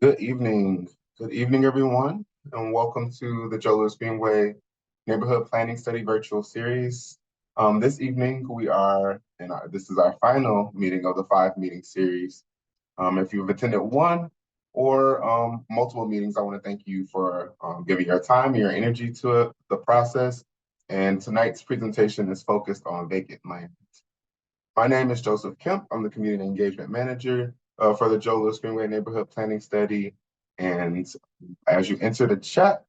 Good evening. Good evening, everyone, and welcome to the Joe Louis Greenway Neighborhood Planning Study Virtual Series. This evening, this is our final meeting of the 5 meeting series. If you've attended one or multiple meetings, I want to thank you for giving your time and your energy to the process. And tonight's presentation is focused on vacant land. My name is Joseph Kemp. I'm the Community Engagement Manager for the Joe Louis Greenway Neighborhood Planning Study. And as you enter the chat,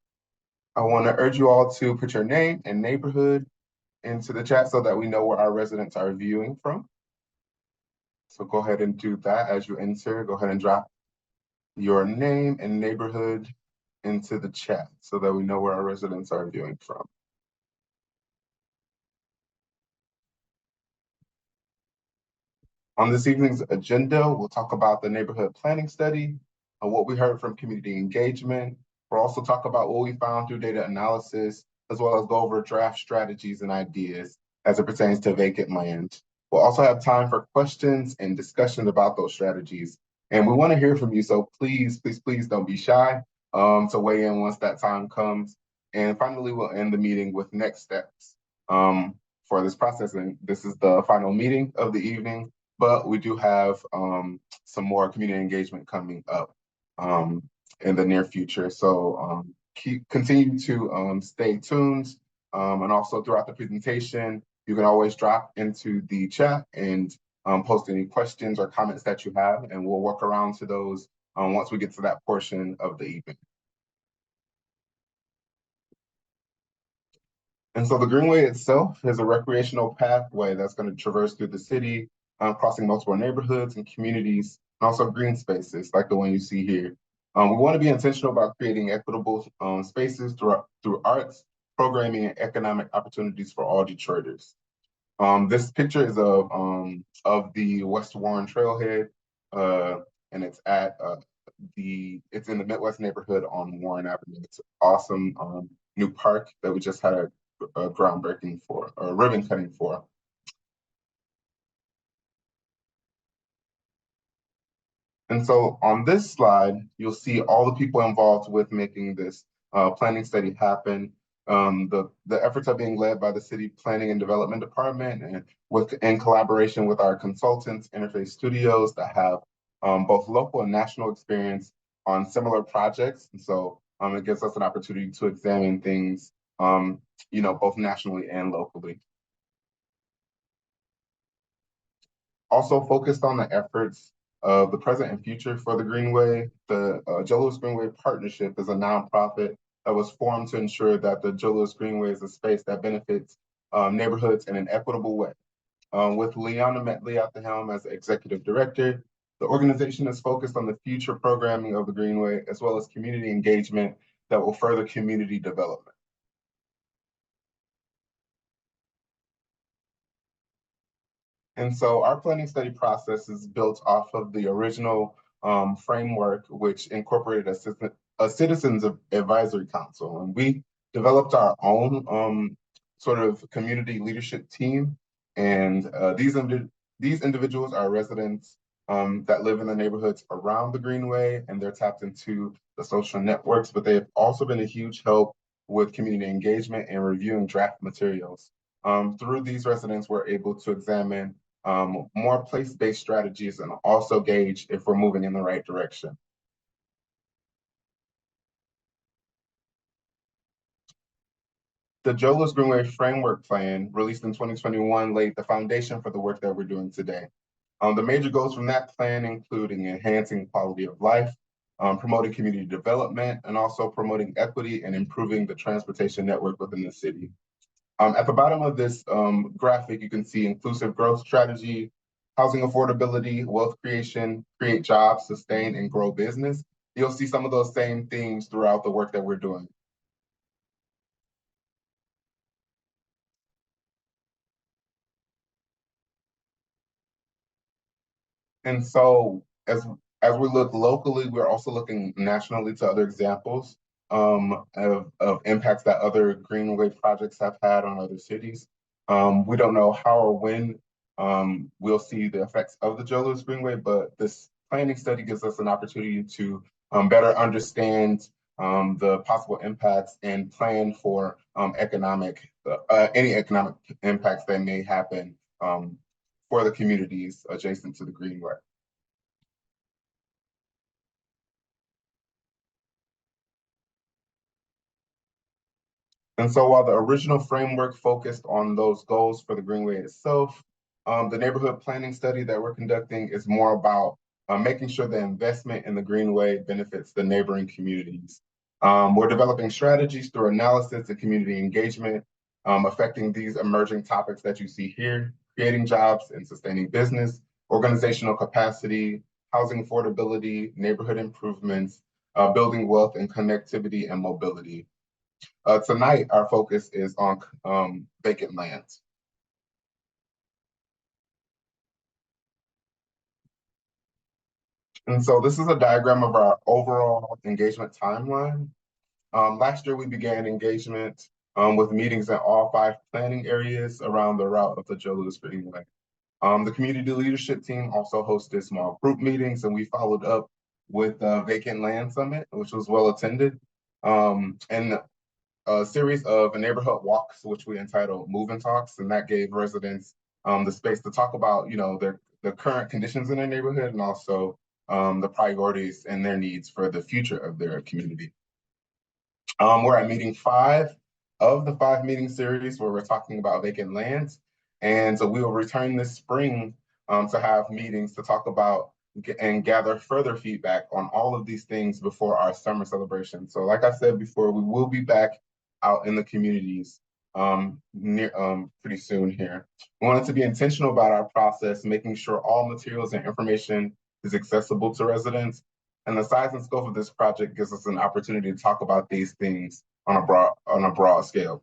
I want to urge you all to put your name and neighborhood into the chat so that we know where our residents are viewing from. So go ahead and do that as you enter. Go ahead and drop your name and neighborhood into the chat so that we know where our residents are viewing from. On this evening's agenda, we'll talk about the neighborhood planning study, what we heard from community engagement. We'll also talk about what we found through data analysis, as well as go over draft strategies and ideas as it pertains to vacant land. We'll also have time for questions and discussion about those strategies. And we want to hear from you, so please, please, please don't be shy to weigh in once that time comes. And finally, we'll end the meeting with next steps for this process. And this is the final meeting of the evening, but we do have some more community engagement coming up in the near future. So continue to stay tuned. And also throughout the presentation, you can always drop into the chat and post any questions or comments that you have, and we'll work around to those once we get to that portion of the evening. And so the Greenway itself is a recreational pathway that's going to traverse through the city, crossing multiple neighborhoods and communities, and also green spaces like the one you see here. We want to be intentional about creating equitable spaces through arts, programming, and economic opportunities for all Detroiters. This picture is of the West Warren Trailhead, and it's in the Midwest neighborhood on Warren Avenue. It's an awesome new park that we just had a groundbreaking for, or ribbon cutting for. And so on this slide, you'll see all the people involved with making this planning study happen. The efforts are being led by the City Planning and Development Department and in collaboration with our consultants, Interface Studios, that have both local and national experience on similar projects. And so it gives us an opportunity to examine things, both nationally and locally. Also focused on the efforts of the present and future for the Greenway, the Joe Louis Greenway Partnership is a nonprofit that was formed to ensure that the Joe Louis Greenway is a space that benefits neighborhoods in an equitable way. With Leona Metley at the helm as executive director, the organization is focused on the future programming of the Greenway, as well as community engagement that will further community development. And so our planning study process is built off of the original framework, which incorporated a citizens advisory council. And we developed our own sort of community leadership team. And these individuals are residents that live in the neighborhoods around the Greenway, and they're tapped into the social networks, but they've also been a huge help with community engagement and reviewing draft materials. Through these residents, we're able to examine more place-based strategies and also gauge if we're moving in the right direction. The Joe Louis Greenway Framework Plan, released in 2021, laid the foundation for the work that we're doing today. The major goals from that plan including enhancing quality of life, promoting community development, and also promoting equity and improving the transportation network within the city. At the bottom of this graphic, you can see inclusive growth strategy, housing affordability, wealth creation, create jobs, sustain, and grow business. You'll see some of those same themes throughout the work that we're doing. And so as we look locally, we're also looking nationally to other examples of impacts that other Greenway projects have had on other cities. We don't know how or when we'll see the effects of the Joe Louis Greenway, but this planning study gives us an opportunity to better understand the possible impacts and plan for any economic impacts that may happen for the communities adjacent to the Greenway. And so while the original framework focused on those goals for the Greenway itself, the neighborhood planning study that we're conducting is more about making sure the investment in the Greenway benefits the neighboring communities. We're developing strategies through analysis and community engagement, affecting these emerging topics that you see here: creating jobs and sustaining business, organizational capacity, housing affordability, neighborhood improvements, building wealth and connectivity and mobility. Tonight, our focus is on vacant lands. And so this is a diagram of our overall engagement timeline. Last year, we began engagement with meetings in all 5 planning areas around the route of the Joe Louis Greenway. The community leadership team also hosted small group meetings, and we followed up with the Vacant Land Summit, which was well attended, and a series of neighborhood walks, which we entitled Move and Talks, and that gave residents the space to talk about, the current conditions in their neighborhood and also the priorities and their needs for the future of their community. We're at meeting 5 of the 5 meeting series where we're talking about vacant lands. And so we will return this spring to have meetings to talk about and gather further feedback on all of these things before our summer celebration. So like I said before, we will be back out in the communities pretty soon here. We wanted to be intentional about our process, making sure all materials and information is accessible to residents. And the size and scope of this project gives us an opportunity to talk about these things on a broad scale.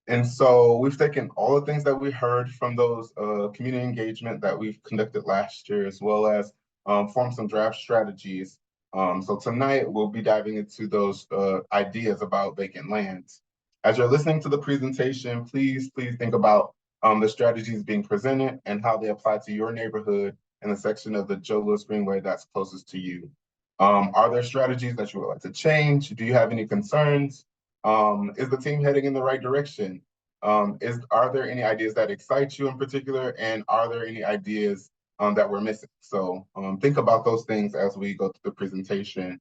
And so we've taken all the things that we heard from those community engagement that we've conducted last year, as well as formed some draft strategies. So tonight we'll be diving into those ideas about vacant lands. As you're listening to the presentation, please think about the strategies being presented and how they apply to your neighborhood and the section of the Joe Louis Greenway that's closest to you. Are there strategies that you would like to change? Do you have any concerns? Is the team heading in the right direction? Are there any ideas that excite you in particular? And are there any ideas that we're missing? So think about those things as we go through the presentation.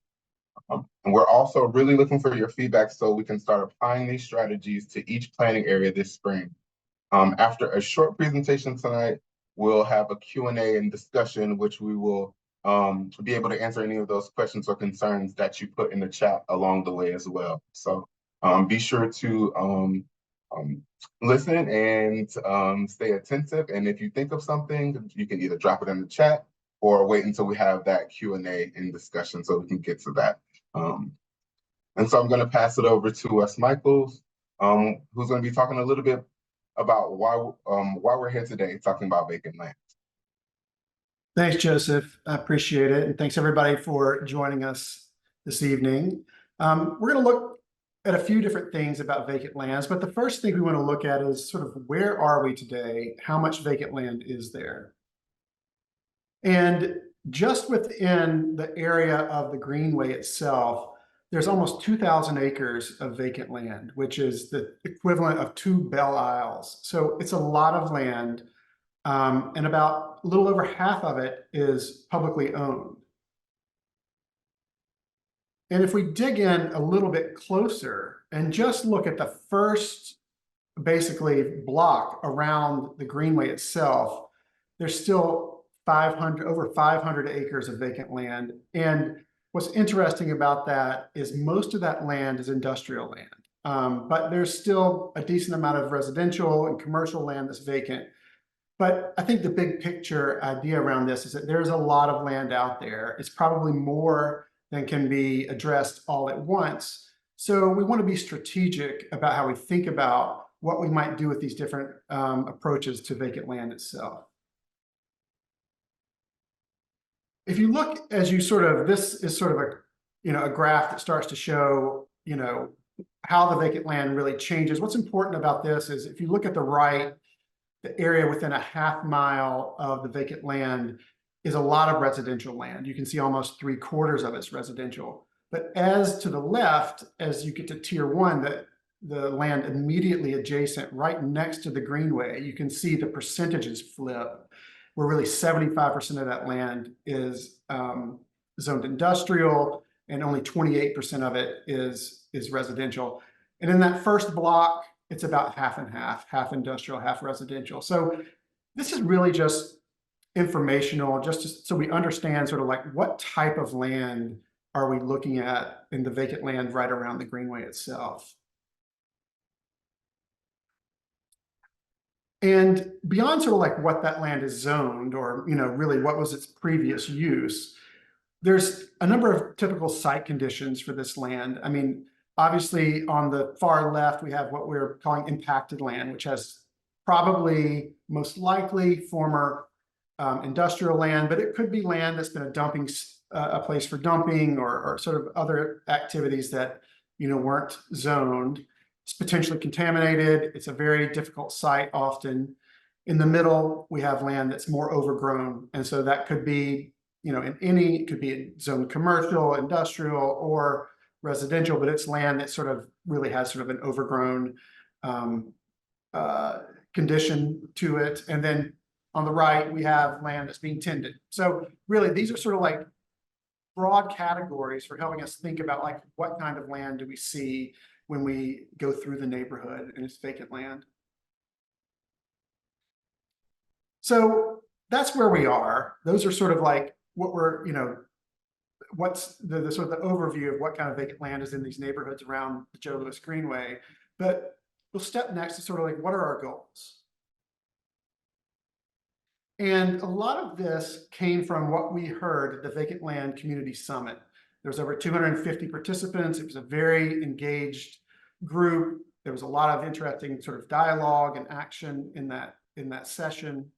And we're also really looking for your feedback so we can start applying these strategies to each planning area this spring. After a short presentation tonight, we'll have a Q&A and discussion, which we will be able to answer any of those questions or concerns that you put in the chat along the way as well. So be sure to listen and stay attentive. And if you think of something, you can either drop it in the chat or wait until we have that Q&A and discussion so we can get to that. And so I'm going to pass it over to Wes Michaels, who's going to be talking a little bit about why we're here today talking about vacant land. Thanks, Joseph. I appreciate it. And thanks everybody for joining us this evening. We're going to look at a few different things about vacant lands, but the first thing we want to look at is sort of where are we today? How much vacant land is there? And just within the area of the Greenway itself, there's almost 2,000 acres of vacant land, which is the equivalent of 2 Belle Isles. So it's a lot of land, and about a little over half of it is publicly owned. And if we dig in a little bit closer and just look at the first, basically, block around the Greenway itself, there's still over 500 acres of vacant land. And what's interesting about that is most of that land is industrial land, but there's still a decent amount of residential and commercial land that's vacant. But I think the big picture idea around this is that there's a lot of land out there. It's probably more than can be addressed all at once. So we want to be strategic about how we think about what we might do with these different approaches to vacant land itself. If you look as you this is sort of a graph that starts to show, how the vacant land really changes. What's important about this is if you look at the right, the area within a half mile of the vacant land is a lot of residential land. You can see almost 3/4 of it's residential. But as to the left, as you get to tier 1, the land immediately adjacent, right next to the Greenway, you can see the percentages flip, where really 75% of that land is zoned industrial, and only 28% of it is residential. And in that first block, it's about half and half industrial, half residential. So this is really just informational, so we understand sort of like what type of land are we looking at in the vacant land right around the Greenway itself. And beyond sort of like what that land is zoned, or really what was its previous use, there's a number of typical site conditions for this land. I mean, obviously on the far left, we have what we're calling impacted land, which has probably most likely former industrial land, but it could be land that's been a place for dumping, or sort of other activities that weren't zoned. It's potentially contaminated. It's a very difficult site often. In the middle, we have land that's more overgrown, and so that could be it could be zoned commercial, industrial, or residential, but it's land that sort of really has sort of an overgrown condition to it. And then on the right, we have land that's being tended. So really, these are sort of like broad categories for helping us think about like what kind of land do we see when we go through the neighborhood and it's vacant land. So that's where we are. Those are sort of like what we're, what's the sort of the overview of what kind of vacant land is in these neighborhoods around the Joe Louis Greenway. But we'll step next to sort of like, what are our goals? And a lot of this came from what we heard at the Vacant Land Community Summit. There was over 250 participants. It was a very engaged group. There was a lot of interesting sort of dialogue and action in that session.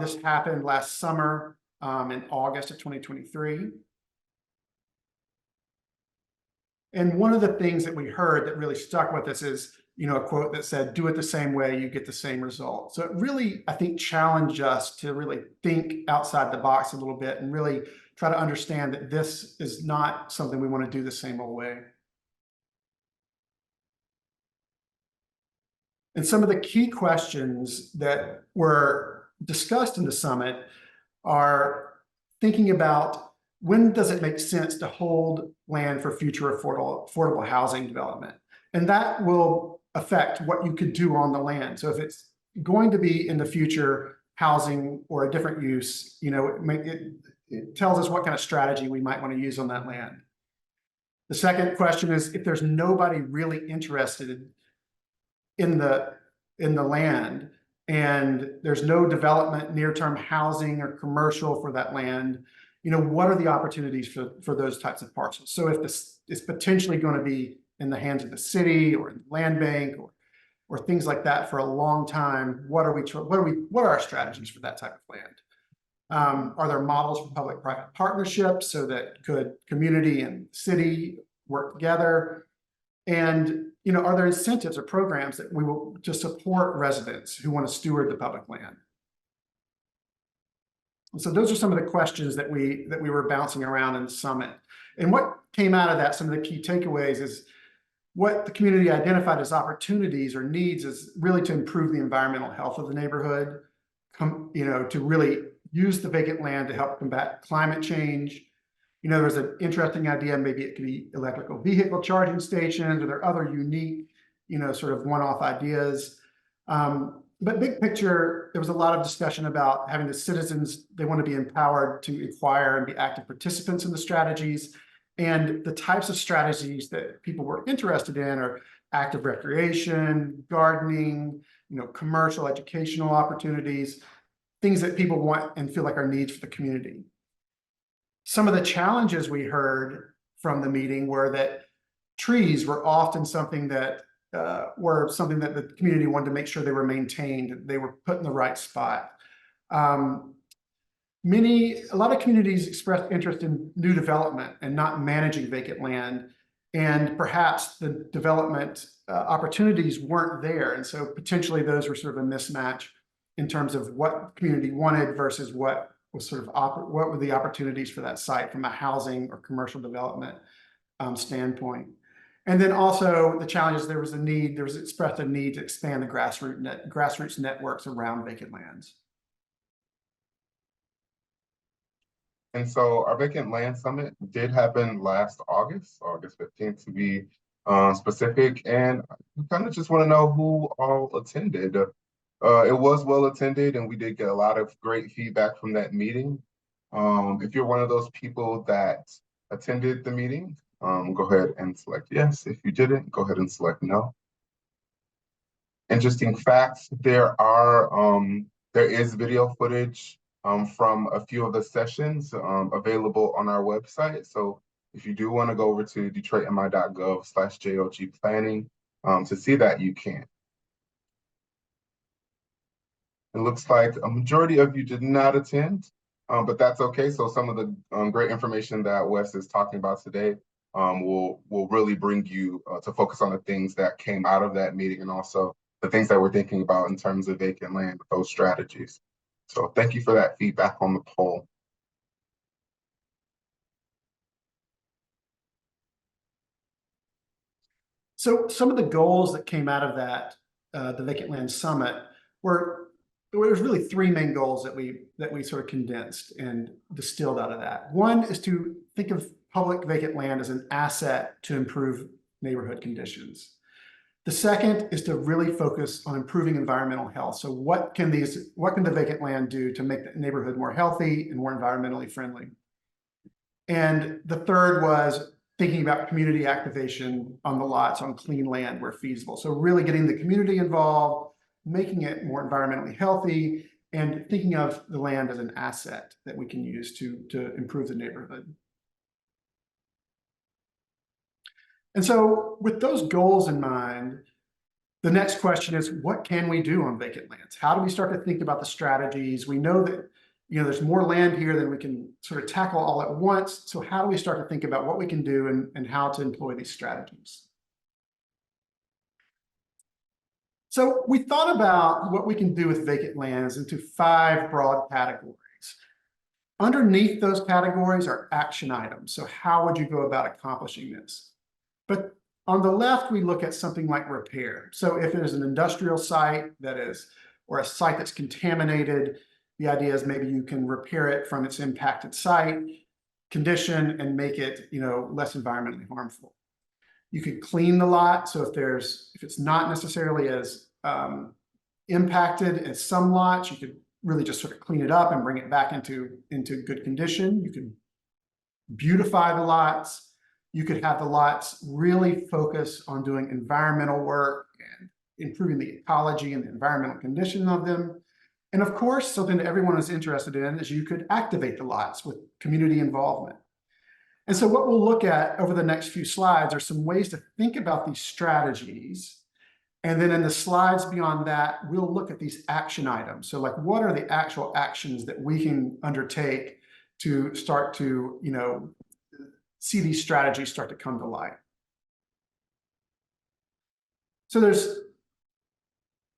This happened last summer in August of 2023. And one of the things that we heard that really stuck with us is, a quote that said, "Do it the same way, you get the same result." So it really, I think, challenged us to really think outside the box a little bit and really try to understand that this is not something we want to do the same old way. And some of the key questions that were discussed in the summit are thinking about, when does it make sense to hold land for future affordable housing development? And that will affect what you could do on the land. So if it's going to be in the future housing or a different use, it tells us what kind of strategy we might want to use on that land. The second question is, if there's nobody really interested in the land, and there's no development, near-term housing or commercial for that land, what are the opportunities for those types of parcels? So if this is potentially going to be in the hands of the city or in the land bank or things like that for a long time, what are our strategies for that type of land? Are there models for public-private partnerships so that could community and city work together? And are there incentives or programs that we will just support residents who want to steward the public land? And so those are some of the questions that we were bouncing around in the summit. And what came out of that, some of the key takeaways, is what the community identified as opportunities or needs is really to improve the environmental health of the neighborhood, to really use the vacant land to help combat climate change. There's an interesting idea, maybe it could be electrical vehicle charging stations, or there are other unique, sort of one-off ideas. But big picture, there was a lot of discussion about having the citizens, they want to be empowered to inquire and be active participants in the strategies. And the types of strategies that people were interested in are active recreation, gardening, commercial, educational opportunities, things that people want and feel like are needs for the community. Some of the challenges we heard from the meeting were that trees were often something that the community wanted to make sure they were maintained, they were put in the right spot. A lot of communities expressed interest in new development and not managing vacant land. and perhaps the development opportunities weren't there. And so potentially those were sort of a mismatch in terms of what community wanted versus what was sort of what were the opportunities for that site from a housing or commercial development standpoint. And then also the challenges, there was expressed a need to expand the grassroots networks around vacant lands. And so our Vacant Land Summit did happen last August 15th to be specific. And we kind of just want to know who all attended. It was well attended, and we did get a lot of great feedback from that meeting. If you're one of those people that attended the meeting, go ahead and select yes. If you didn't, go ahead and select no. Interesting facts, there is video footage from a few of the sessions available on our website. So if you do want to go over to detroitmi.gov/JOG planning to see that, you can. It looks like a majority of you did not attend, but that's okay. So some of the great information that Wes is talking about today will really bring you to focus on the things that came out of that meeting, and also the things that we're thinking about in terms of vacant land with those strategies. So thank you for that feedback on the poll. So some of the goals that came out of that, the Vacant Land Summit, there was really three main goals that we sort of condensed and distilled out of that. One is to think of public vacant land as an asset to improve neighborhood conditions. The second is to really focus on improving environmental health. So what can the vacant land do to make the neighborhood more healthy and more environmentally friendly? And the third was thinking about community activation on the lots on clean land where feasible. So really getting the community involved, making it more environmentally healthy, and thinking of the land as an asset that we can use to improve the neighborhood. And so with those goals in mind, the next question is, what can we do on vacant lands? How do we start to think about the strategies? We know that there's more land here than we can sort of tackle all at once. So how do we start to think about what we can do and how to employ these strategies? So we thought about what we can do with vacant lands into 5 broad categories. Underneath those categories are action items. So how would you go about accomplishing this? But on the left, we look at something like repair. So if there's an industrial site or a site that's contaminated, the idea is maybe you can repair it from its impacted site condition and make it, less environmentally harmful. You could clean the lot. So if it's not necessarily as impacted as some lots, you could really just sort of clean it up and bring it back into good condition. You could beautify the lots. You could have the lots really focus on doing environmental work and improving the ecology and the environmental condition of them. And of course, something that everyone is interested in is you could activate the lots with community involvement. And so what we'll look at over the next few slides are some ways to think about these strategies. And then in the slides beyond that, we'll look at these action items. So like, what are the actual actions that we can undertake to start to, see these strategies start to come to light? So there's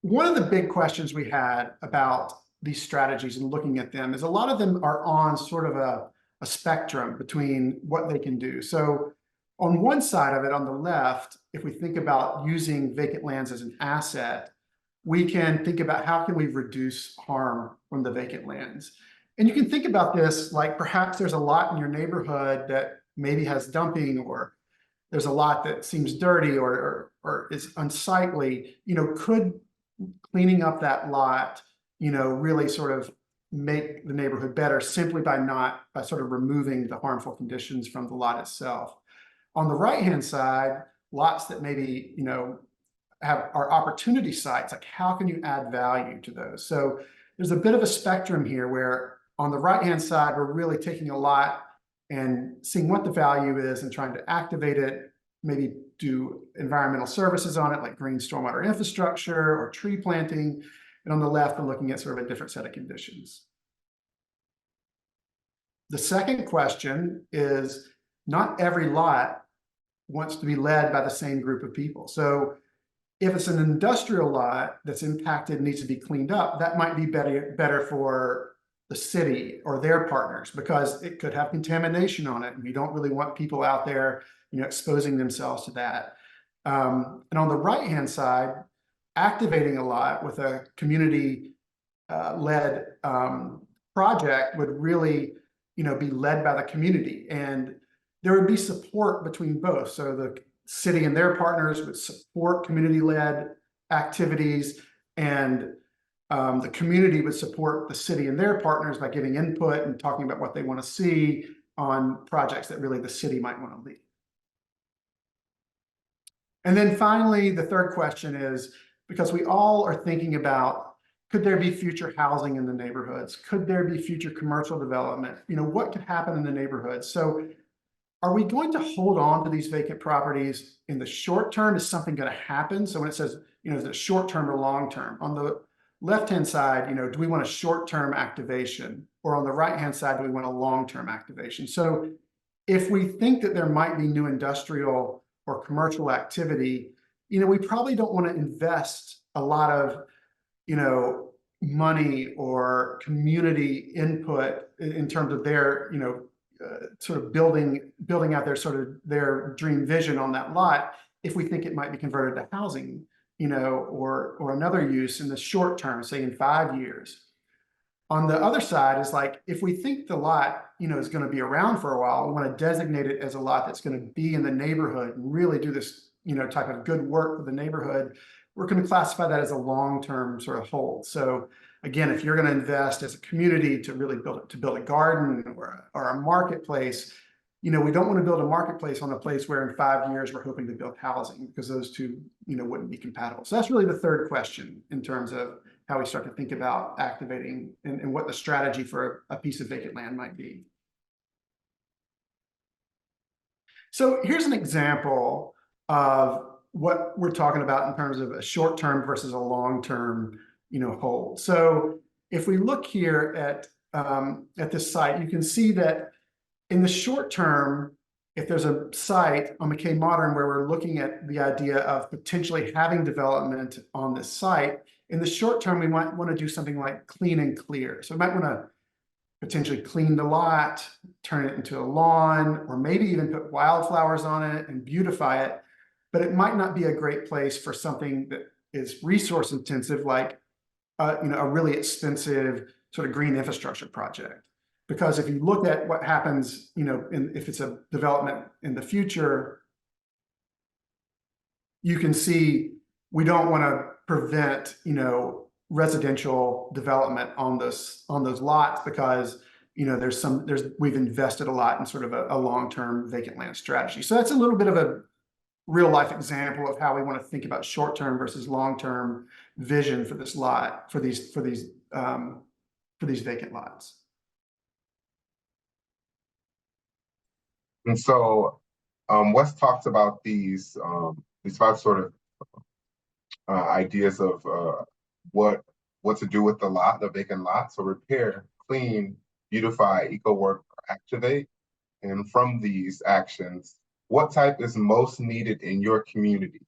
one of the big questions we had about these strategies and looking at them is a lot of them are on sort of a spectrum between what they can do. So on one side of it, on the left, if we think about using vacant lands as an asset, we can think about how can we reduce harm from the vacant lands. And you can think about this like perhaps there's a lot in your neighborhood that maybe has dumping, or there's a lot that seems dirty or is unsightly. Could cleaning up that lot, really sort of make the neighborhood better simply by sort of removing the harmful conditions from the lot itself. On the right-hand side, lots that maybe, are opportunity sites, like how can you add value to those? So there's a bit of a spectrum here where on the right-hand side, we're really taking a lot and seeing what the value is and trying to activate it, maybe do environmental services on it, like green stormwater infrastructure or tree planting. And on the left, we're looking at sort of a different set of conditions. The second question is, not every lot wants to be led by the same group of people. So if it's an industrial lot that's impacted, needs to be cleaned up, that might be better for the city or their partners, because it could have contamination on it, and you don't really want people out there, exposing themselves to that. And on the right-hand side, activating a lot with a community led project would really, be led by the community, and there would be support between both. So the city and their partners would support community-led activities, and the community would support the city and their partners by giving input and talking about what they want to see on projects that really the city might want to lead. And then finally, the third question is, because we all are thinking about, could there be future housing in the neighborhoods? Could there be future commercial development? What could happen in the neighborhoods? So are we going to hold on to these vacant properties in the short term? Is something going to happen? So when it says, is it short term or long term? On the left-hand side, do we want a short-term activation? Or on the right-hand side, do we want a long-term activation? So if we think that there might be new industrial or commercial activity, we probably don't want to invest a lot of, money or community input in terms of their, sort of building out their sort of their dream vision on that lot, if we think it might be converted to housing, or another use in the short term, say in 5 years. On the other side is like, if we think the lot, is going to be around for a while, we want to designate it as a lot that's going to be in the neighborhood and really do this, type of good work for the neighborhood. We're going to classify that as a long-term sort of hold. So again, if you're going to invest as a community to really build a garden or a marketplace, we don't want to build a marketplace on a place where in 5 years we're hoping to build housing, because those two, wouldn't be compatible. So that's really the third question in terms of how we start to think about activating and what the strategy for a piece of vacant land might be. So here's an example of what we're talking about in terms of a short-term versus a long-term, hold. So if we look here at this site, you can see that in the short term, if there's a site on McKay Modern where we're looking at the idea of potentially having development on this site, in the short term, we might want to do something like clean and clear. So we might want to potentially clean the lot, turn it into a lawn, or maybe even put wildflowers on it and beautify it. But it might not be a great place for something that is resource intensive, like a really expensive sort of green infrastructure project. Because if you look at what happens, if it's a development in the future, you can see we don't want to prevent, residential development on those lots, because we've invested a lot in sort of a long-term vacant land strategy. So that's a little bit of a real life example of how we want to think about short-term versus long-term vision for this lot, for these vacant lots. And so Wes talked about these 5 sort of ideas of what to do with the lot, the vacant lot. So repair, clean, beautify, eco work, activate. And from these actions, what type is most needed in your community?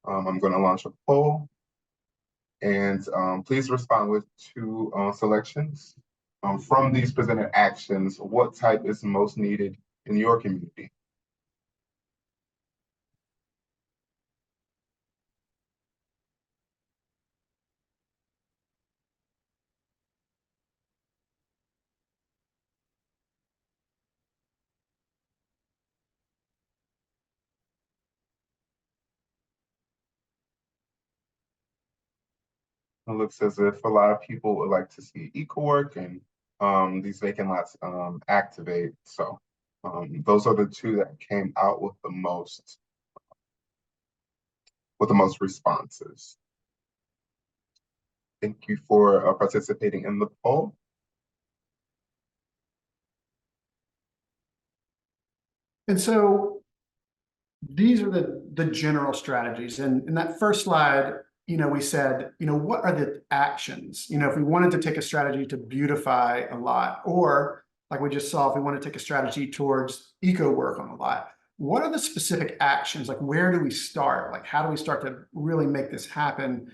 I'm going to launch a poll, and please respond with 2 selections. From these presented actions, what type is most needed in your community? It looks as if a lot of people would like to see eco work and these vacant lots activate. So those are the 2 that came out with the most responses. Thank you for participating in the poll. And so these are the general strategies. And in that first slide, we said, what are the actions? If we wanted to take a strategy to beautify a lot, or like we just saw, if we want to take a strategy towards eco work on a lot, what are the specific actions? Like, where do we start? Like, how do we start to really make this happen,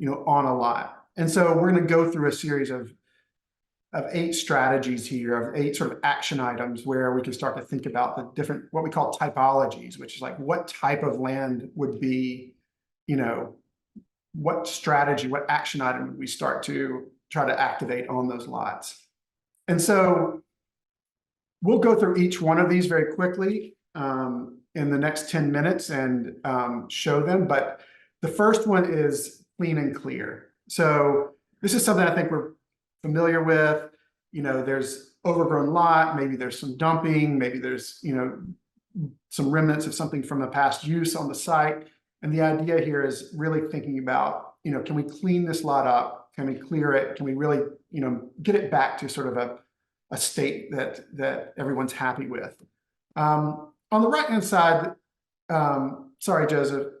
on a lot? And so we're going to go through a series of 8 strategies here, of 8 sort of action items where we can start to think about the different, what we call typologies, which is like what type of land would be, what strategy, what action item would we start to try to activate on those lots. And so we'll go through each one of these very quickly in the next 10 minutes and show them. But the first one is clean and clear. So this is something I think we're familiar with. There's overgrown lot, maybe there's some dumping, maybe there's, some remnants of something from a past use on the site. And the idea here is really thinking about, can we clean this lot up? Can we clear it? Can we really, get it back to sort of a state that everyone's happy with? On the right-hand side, sorry, Joseph.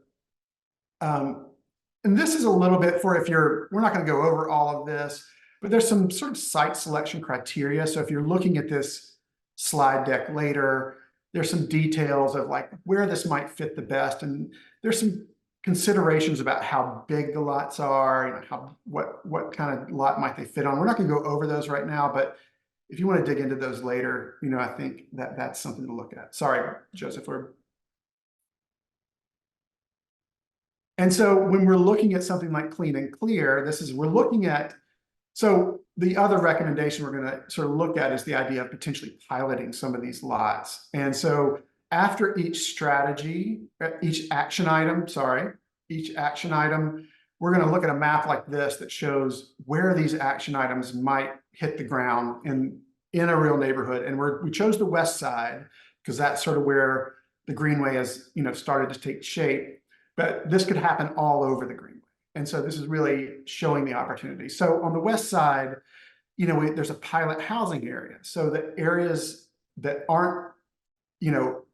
And this is a little bit for we're not going to go over all of this, but there's some sort of site selection criteria. So if you're looking at this slide deck later, there's some details of like where this might fit the best. And there's some considerations about how big the lots are, what kind of lot might they fit on. We're not going to go over those right now, but if you want to dig into those later, I think that's something to look at. Sorry, Joseph. And so when we're looking at something like clean and clear, we're looking at, so the other recommendation we're going to sort of look at is the idea of potentially piloting some of these lots. And so after each strategy, each action item, we're going to look at a map like this that shows where these action items might hit the ground in a real neighborhood. And we chose the west side because that's sort of where the Greenway has, started to take shape. But this could happen all over the Greenway. And so this is really showing the opportunity. So on the west side, there's a pilot housing area. So the areas that aren't,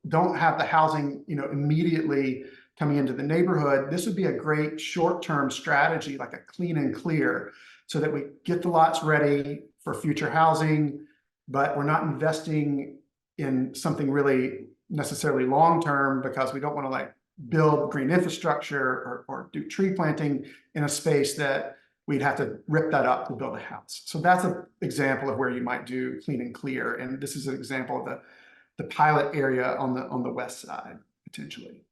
don't have the housing, immediately coming into the neighborhood, this would be a great short-term strategy, like a clean and clear, so that we get the lots ready for future housing, but we're not investing in something really necessarily long-term because we don't want to build green infrastructure or do tree planting in a space that we'd have to rip that up to build a house. So that's an example of where you might do clean and clear. And this is an example of the pilot area on the west side, potentially.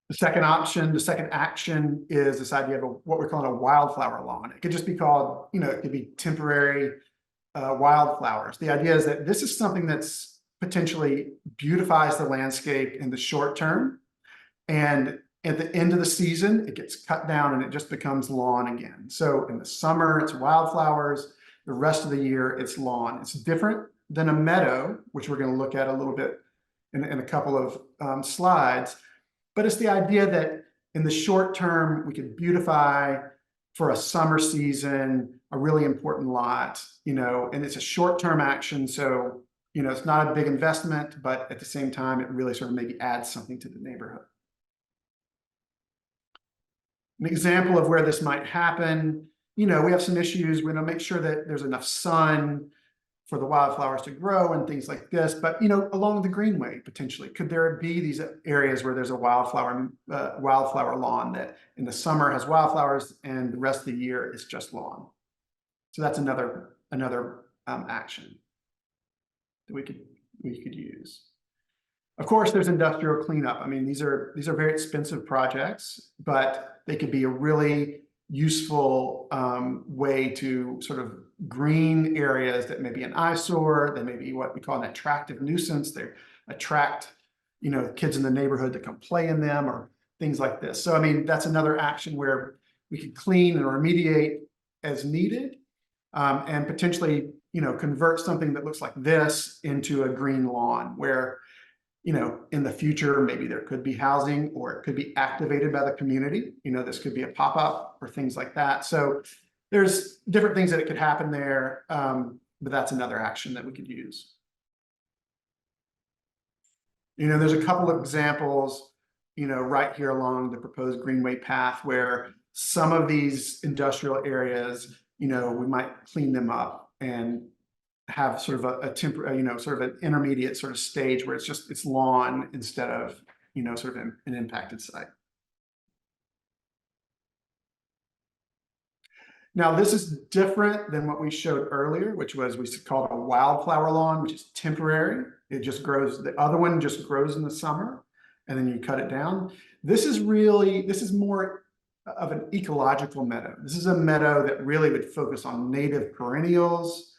The second option, the second action is this idea of what we're calling a wildflower lawn. It could just be called, it could be temporary wildflowers. The idea is that this is something that's potentially beautifies the landscape in the short term. And at the end of the season, it gets cut down and it just becomes lawn again. So in the summer, it's wildflowers. The rest of the year, it's lawn. It's different than a meadow, which we're going to look at a little bit in a couple of slides. But it's the idea that in the short term, we can beautify for a summer season, a really important lot, and it's a short-term action. So it's not a big investment, but at the same time, it really sort of maybe adds something to the neighborhood. An example of where this might happen, we have some issues. We want to make sure that there's enough sun for the wildflowers to grow and things like this. But, along the Greenway, potentially, could there be these areas where there's a wildflower lawn that in the summer has wildflowers and the rest of the year is just lawn? So that's another action that we could use. Of course, there's industrial cleanup. I mean, these are very expensive projects, but they could be a really useful way to sort of green areas that may be an eyesore. They may be what we call an attractive nuisance. They attract, kids in the neighborhood to come play in them or things like this. So, I mean, that's another action where we could clean and remediate as needed, and potentially, convert something that looks like this into a green lawn where, in the future, maybe there could be housing or it could be activated by the community. This could be a pop-up or things like that. So there's different things that it could happen there, but that's another action that we could use. There's a couple of examples, right here along the proposed Greenway path where some of these industrial areas, we might clean them up and have sort of a temporary, sort of an intermediate sort of stage where it's lawn instead of, sort of an impacted site. Now, this is different than what we showed earlier, which was we called a wildflower lawn, which is temporary. It just grows. The other one just grows in the summer, and then you cut it down. This is more of an ecological meadow. This is a meadow that really would focus on native perennials.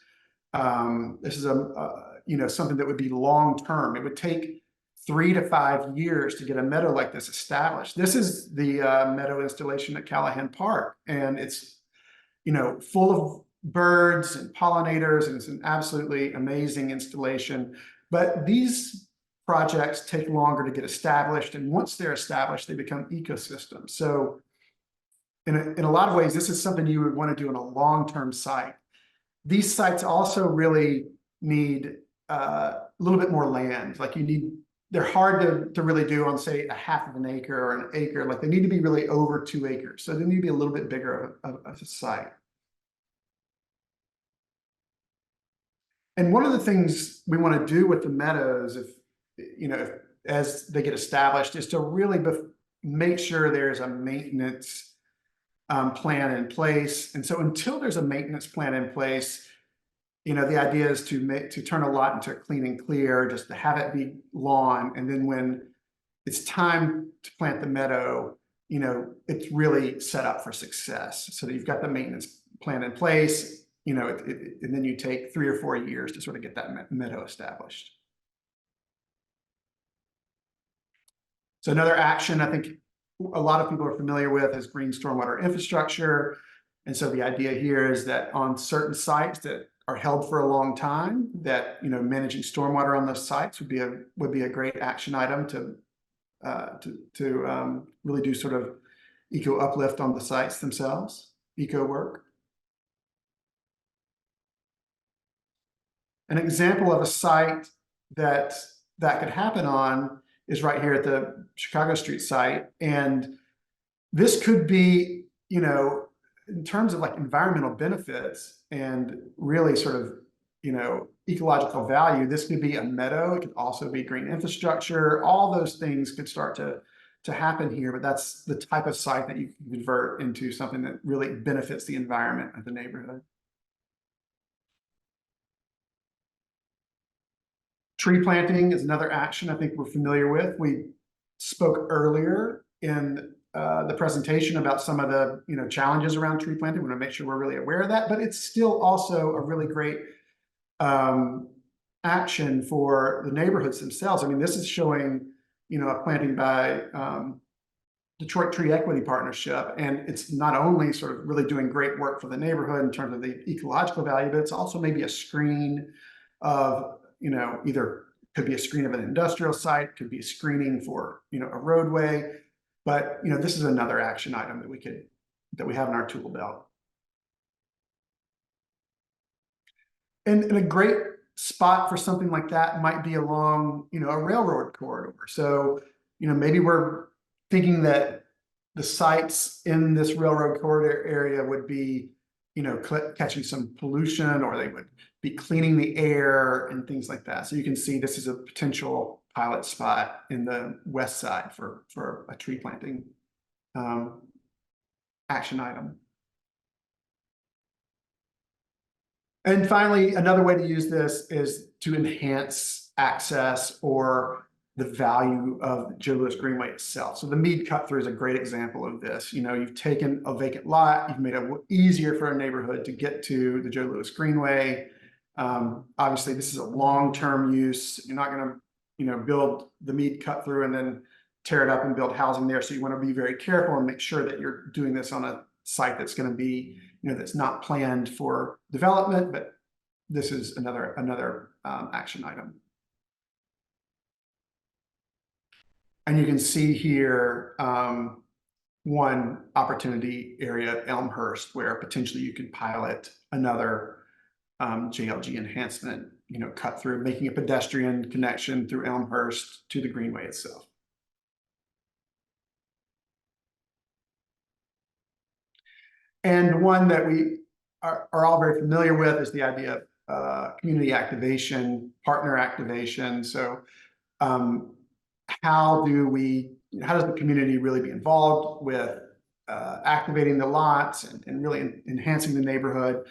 This is something that would be long term. It would take 3 to 5 years to get a meadow like this established. This is the meadow installation at Callahan Park, and it's full of birds and pollinators, and it's an absolutely amazing installation. But these projects take longer to get established, and once they're established, they become ecosystems. So in a lot of ways, this is something you would want to do on a long-term site. These sites also really need a little bit more land. Like they're hard to really do on, say, a half of an acre or an acre. Like they need to be really over 2 acres. So they need to be a little bit bigger of a site. And one of the things we want to do with the meadows, as they get established, is to really make sure there's a maintenance plan in place. And so until there's a maintenance plan in place, the idea is to turn a lot into a clean and clear, just to have it be lawn. And then when it's time to plant the meadow, it's really set up for success. So that you've got the maintenance plan in place, and then you take 3 or 4 years to sort of get that meadow established. So another action I think a lot of people are familiar with is green stormwater infrastructure. And so the idea here is that on certain sites that are held for a long time, that managing stormwater on those sites would be a great action item to really do sort of eco uplift on the sites themselves, eco work. An example of a site that could happen on is right here at the Chicago Street site. And this could be, in terms of like environmental benefits and really sort of, ecological value, this could be a meadow. It could also be green infrastructure. All those things could start to happen here, but that's the type of site that you can convert into something that really benefits the environment of the neighborhood. Tree planting is another action I think we're familiar with. We spoke earlier in the presentation about some of the challenges around tree planting. We want to make sure we're really aware of that, but it's still also a really great action for the neighborhoods themselves. I mean, this is showing a planting by Detroit Tree Equity Partnership, and it's not only sort of really doing great work for the neighborhood in terms of the ecological value, but it's also maybe a screen of either could be a screen of an industrial site, could be a screening for a roadway. But this is another action item that we have in our tool belt. And a great spot for something like that might be along a railroad corridor. So maybe we're thinking that the sites in this railroad corridor area would be catching some pollution, or they would be cleaning the air and things like that. So you can see this is a potential pilot spot in the west side for a tree planting action item. And finally, another way to use this is to enhance access or the value of Joe Louis Greenway itself. So the Mead cut through is a great example of this. You've taken a vacant lot, you've made it easier for a neighborhood to get to the Joe Louis Greenway. Obviously, this is a long-term use. You're not going to, build the Mead cut through and then tear it up and build housing there. So you want to be very careful and make sure that you're doing this on a site that's going to be, that's not planned for development. But this is another action item. And you can see here one opportunity area at Elmhurst where potentially you could pilot another JLG enhancement, cut through, making a pedestrian connection through Elmhurst to the Greenway itself. And one that we are all very familiar with is the idea community activation, partner activation. So how does the community really be involved with activating the lots and really enhancing the neighborhood?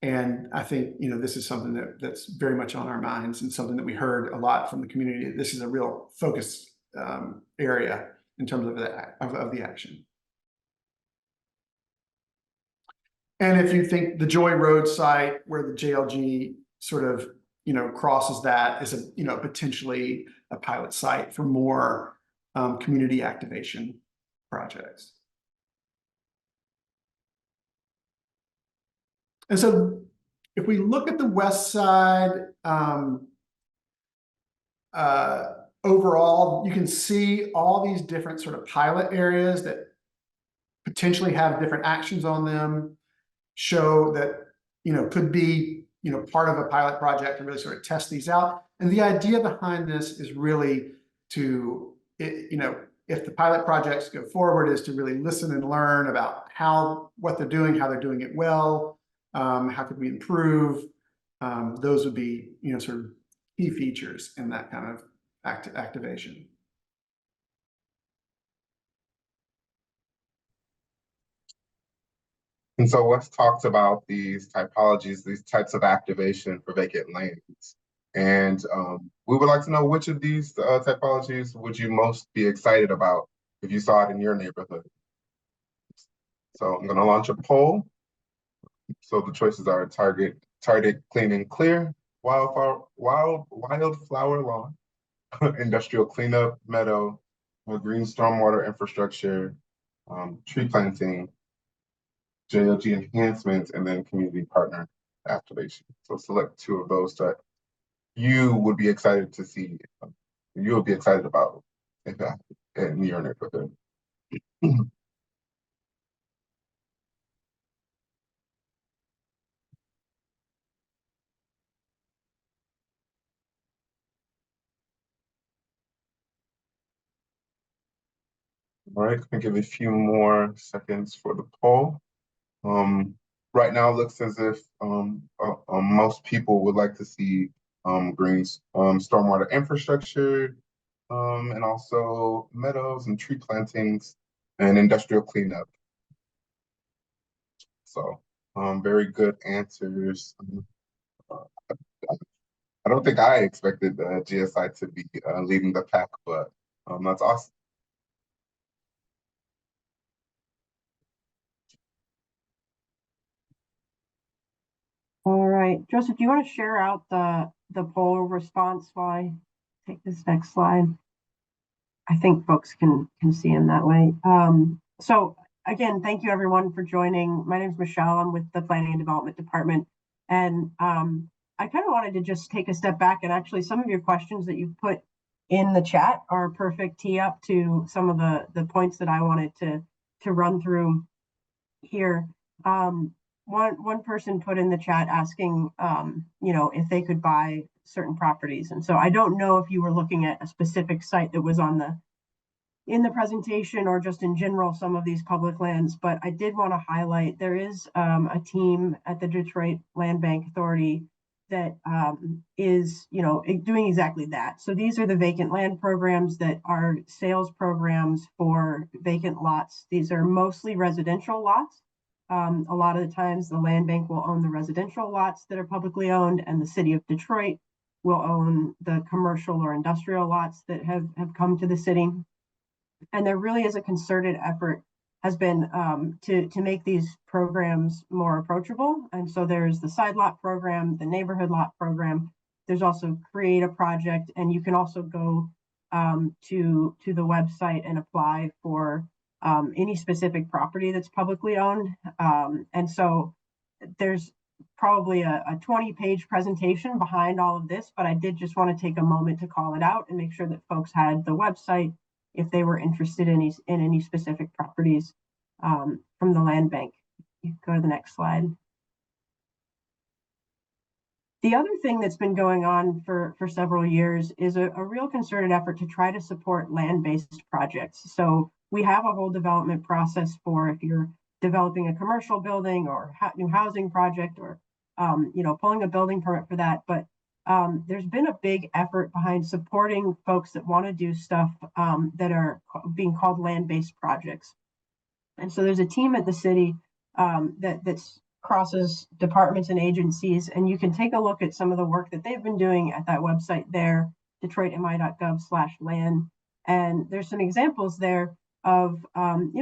And I think, this is something that's very much on our minds and something that we heard a lot from the community. This is a real focus area in terms of the action. And if you think the Joy Road site where the JLG sort of, crosses that is potentially a pilot site for more community activation projects. And so if we look at the west side, overall, you can see all these different sort of pilot areas that potentially have different actions on them, show that, could be, part of a pilot project and really sort of test these out. And the idea behind this is really to, if the pilot projects go forward, is to really listen and learn about what they're doing, how they're doing it well, how could we improve. Those would be, sort of key features in that kind of activation. And so Wes talked about these typologies, these types of activation for vacant lands. And we would like to know, which of these typologies would you most be excited about if you saw it in your neighborhood? So I'm going to launch a poll. So the choices are target clean and clear, wildflower lawn, industrial cleanup, meadow, green stormwater infrastructure, tree planting, JLG enhancements, and then community partner activation. So select two of those that you would be excited to see, you would be excited about in your neighborhood. All right, I'll give a few more seconds for the poll. Right now, it looks as if most people would like to see green stormwater infrastructure, and also meadows and tree plantings and industrial cleanup. So, very good answers. I don't think I expected GSI to be leading the pack, but that's awesome. All right, Joseph, do you want to share out the poll response while I take this next slide? I think folks can see them that way. So again, thank you everyone for joining. My name is Michelle. I'm with the Planning and Development Department. And I kind of wanted to just take a step back, and actually some of your questions that you've put in the chat are a perfect tee up to some of the points that I wanted to run through here. One person put in the chat asking, if they could buy certain properties. And so I don't know if you were looking at a specific site that was in the presentation or just in general, some of these public lands, but I did want to highlight there is a team at the Detroit Land Bank Authority that is, doing exactly that. So these are the vacant land programs that are sales programs for vacant lots. These are mostly residential lots. A lot of the times the land bank will own the residential lots that are publicly owned, and the city of Detroit will own the commercial or industrial lots that have come to the city. And there really is a concerted effort has been to make these programs more approachable. And so there's the side lot program, the neighborhood lot program. There's also Create a Project, and you can also go to the website and apply for any specific property that's publicly owned. And so there's probably a 20-page presentation behind all of this, but I did just want to take a moment to call it out and make sure that folks had the website if they were interested in any specific properties from the land bank. You go to the next slide. The other thing that's been going on for several years is a real concerted effort to try to support land-based projects. So we have a whole development process for if you're developing a commercial building or new housing project or pulling a building permit for that. But there's been a big effort behind supporting folks that want to do stuff that are being called land-based projects. And so there's a team at the city that's crosses departments and agencies, and you can take a look at some of the work that they've been doing at that website there, detroitmi.gov/land. And there's some examples there of,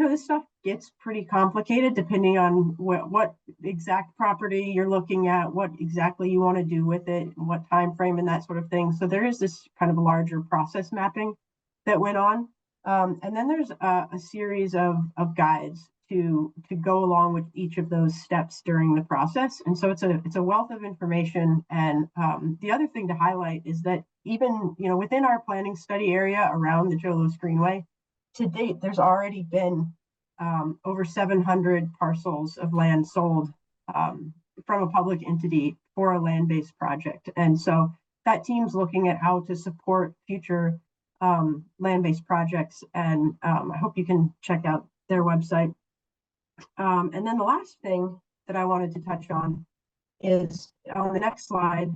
this stuff gets pretty complicated depending on what exact property you're looking at, what exactly you want to do with it, what time frame and that sort of thing. So there is this kind of a larger process mapping that went on. And then there's a series of guides to go along with each of those steps during the process. And so it's a wealth of information. And the other thing to highlight is that even, within our planning study area around the Joe Louis Greenway, to date, there's already been over 700 parcels of land sold from a public entity for a land-based project. And so that team's looking at how to support future land-based projects. And I hope you can check out their website. And then the last thing that I wanted to touch on is on the next slide.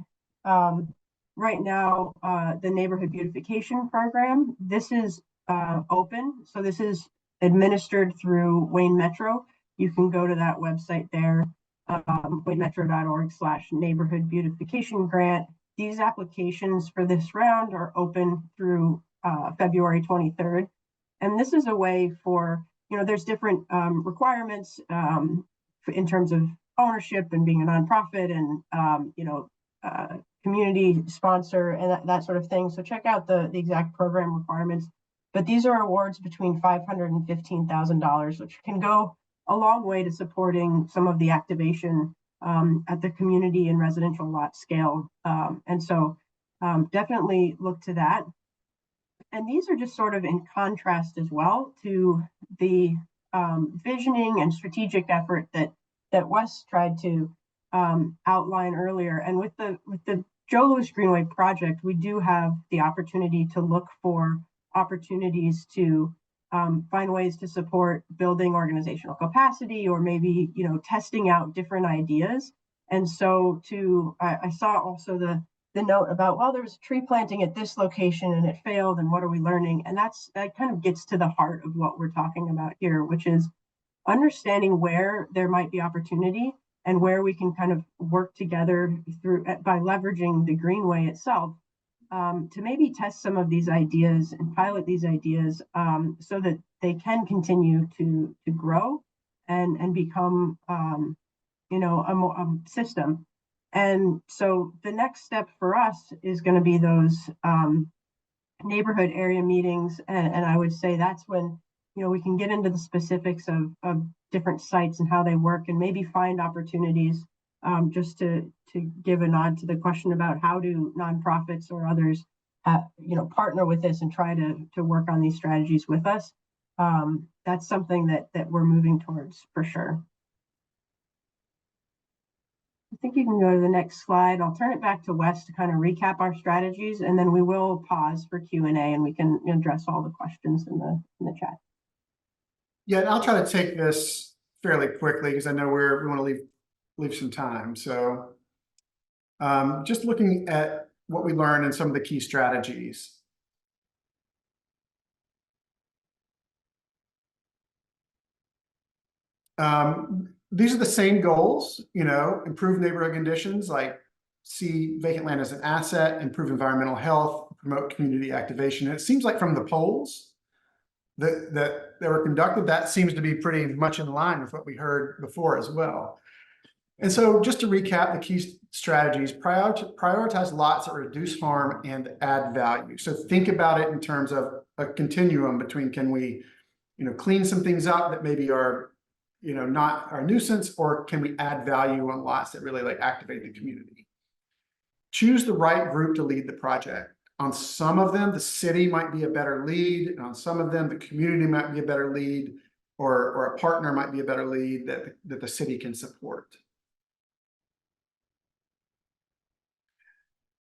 Right now, the neighborhood beautification program, this is open. So this is administered through Wayne Metro. You can go to that website there, waynemetro.org/neighborhood beautification grant. These applications for this round are open through February 23rd. And this is a way for, there's different requirements in terms of ownership and being a nonprofit and, community sponsor and that sort of thing. So check out the exact program requirements. But these are awards between $500,000 and $15,000, which can go a long way to supporting some of the activation at the community and residential lot scale. And so definitely look to that. And these are just sort of in contrast as well to the visioning and strategic effort that Wes tried to outline earlier. And with the Joe Louis Greenway project, we do have the opportunity to look for opportunities to find ways to support building organizational capacity, or maybe testing out different ideas. And so I saw also the note about, well, there was tree planting at this location and it failed, and what are we learning? And that kind of gets to the heart of what we're talking about here, which is understanding where there might be opportunity and where we can kind of work together by leveraging the Greenway itself to maybe test some of these ideas and pilot these ideas so that they can continue to grow and become a system. And so the next step for us is going to be those neighborhood area meetings. And I would say that's when, we can get into the specifics of different sites and how they work, and maybe find opportunities just to give a nod to the question about how do nonprofits or others partner with this and try to work on these strategies with us. That's something that we're moving towards for sure. I think you can go to the next slide. I'll turn it back to Wes to kind of recap our strategies, and then we will pause for Q&A and we can address all the questions in the chat. Yeah, and I'll try to take this fairly quickly because I know we want to leave some time. So just looking at what we learned and some of the key strategies. These are the same goals, improve neighborhood conditions, like see vacant land as an asset, improve environmental health, promote community activation. And it seems like from the polls that were conducted, that seems to be pretty much in line with what we heard before as well. And so just to recap the key strategies, prioritize lots that reduce harm and add value. So think about it in terms of a continuum between, can we, clean some things up that maybe are, not our nuisance, or can we add value on lots that really activate the community? Choose the right group to lead the project. On some of them, the city might be a better lead, and on some of them, the community might be a better lead, or a partner might be a better lead that the city can support.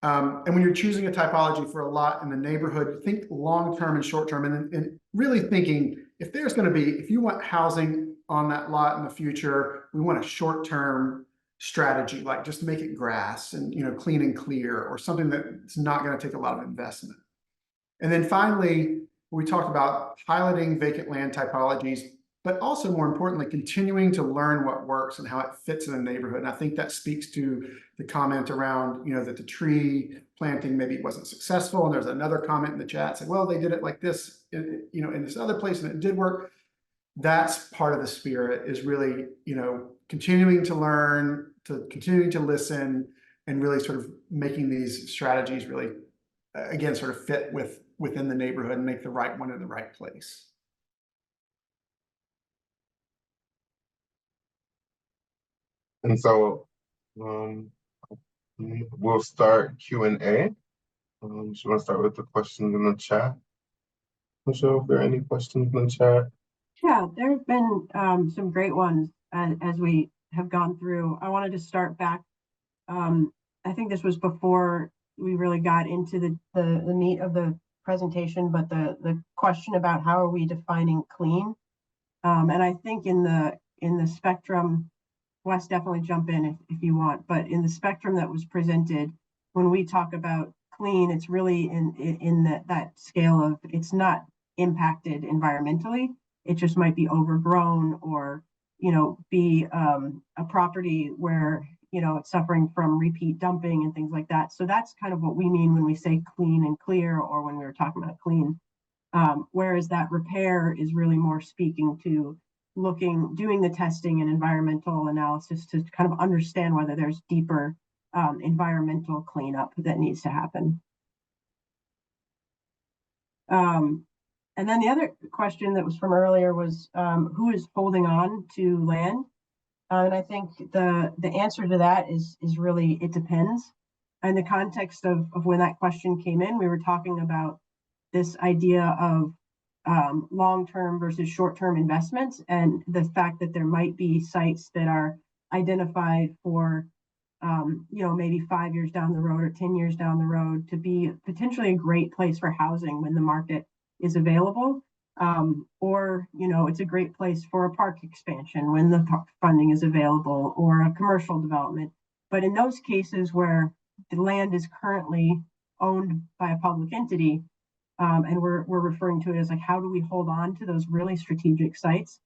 And when you're choosing a typology for a lot in the neighborhood, think long-term and short-term, and really thinking, if you want housing on that lot in the future, we want a short-term strategy, like just make it grass and, clean and clear, or something that's not going to take a lot of investment. And then finally, we talked about piloting vacant land typologies, but also more importantly, continuing to learn what works and how it fits in the neighborhood. And I think that speaks to the comment around, that the tree planting maybe wasn't successful. And there's another comment in the chat saying, well, they did it like this, in this other place and it did work. That's part of the spirit, is really, continuing to learn, to continuing to listen, and really sort of making these strategies really, again, sort of fit within the neighborhood and make the right one in the right place. And so we'll start Q&A. So you want to start with the questions in the chat? Michelle, if there are any questions in the chat? Yeah, there have been some great ones as we have gone through. I wanted to start back. I think this was before we really got into the meat of the presentation, but the question about how are we defining clean? And I think in the spectrum, Wes, definitely jump in if you want, but in the spectrum that was presented, when we talk about clean, it's really in that scale of, it's not impacted environmentally. It just might be overgrown, or, be a property where, it's suffering from repeat dumping and things like that. So that's kind of what we mean when we say clean and clear, or when we were talking about clean. Whereas that repair is really more speaking to doing the testing and environmental analysis to kind of understand whether there's deeper environmental cleanup that needs to happen. And then the other question that was from earlier was, who is holding on to land? And I think the answer to that is really, it depends. In the context of when that question came in, we were talking about this idea of long-term versus short-term investments, and the fact that there might be sites that are identified for, maybe 5 years down the road or 10 years down the road to be potentially a great place for housing when the market is available. Or, it's a great place for a park expansion when the funding is available, or a commercial development. But in those cases where the land is currently owned by a public entity, and we're referring to it as like, how do we hold on to those really strategic sites?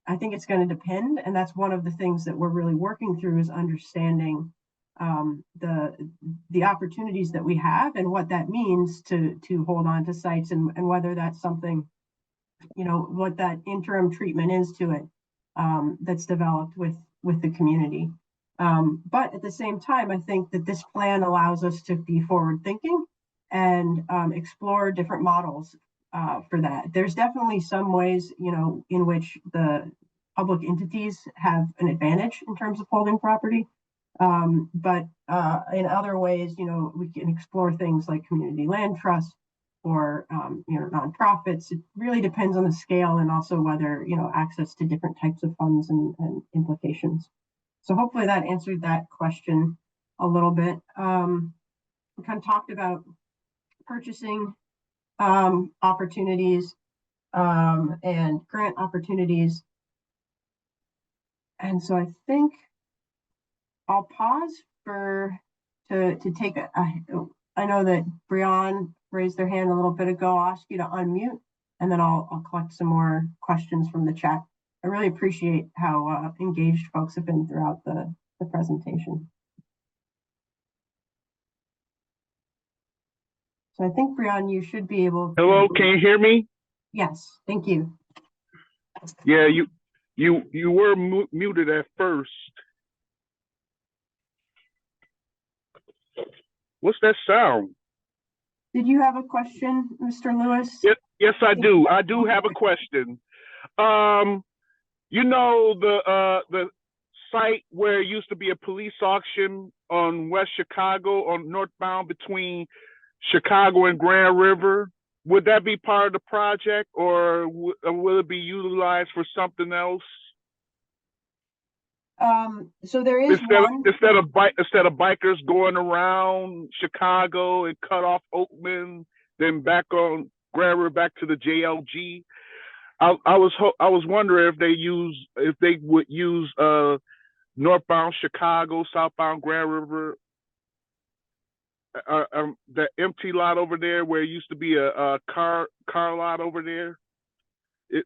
I think it's going to depend. And that's one of the things that we're really working through, is understanding the opportunities that we have and what that means to hold on to sites, and whether that's something, what that interim treatment is to it, that's developed with the community. But at the same time, I think that this plan allows us to be forward thinking and explore different models for that. There's definitely some ways, in which the public entities have an advantage in terms of holding property. But in other ways, we can explore things like community land trusts, or nonprofits. It really depends on the scale, and also whether, access to different types of funds and implications. So hopefully that answered that question a little bit. We kind of talked about purchasing opportunities and grant opportunities. And so I think I'll pause to take I know that Brian raised their hand a little bit ago. I'll ask you to unmute, and then I'll collect some more questions from the chat. I really appreciate how engaged folks have been throughout the presentation. So I think, Brian, you should be able to... Hello, can you hear me? Yes, thank you. Yeah, you were muted at first. What's that sound? Did you have a question, Mr. Lewis? Yes, I do. I do have a question. The site where it used to be a police auction on West Chicago, on northbound between Chicago and Grand River, would that be part of the project, or will it be utilized for something else? So there is instead of bikers going around Chicago and cut off Oakman, then back on Grand River back to the JLG. I was wondering if they would use northbound Chicago, southbound Grand River, the empty lot over there where it used to be a car lot over there.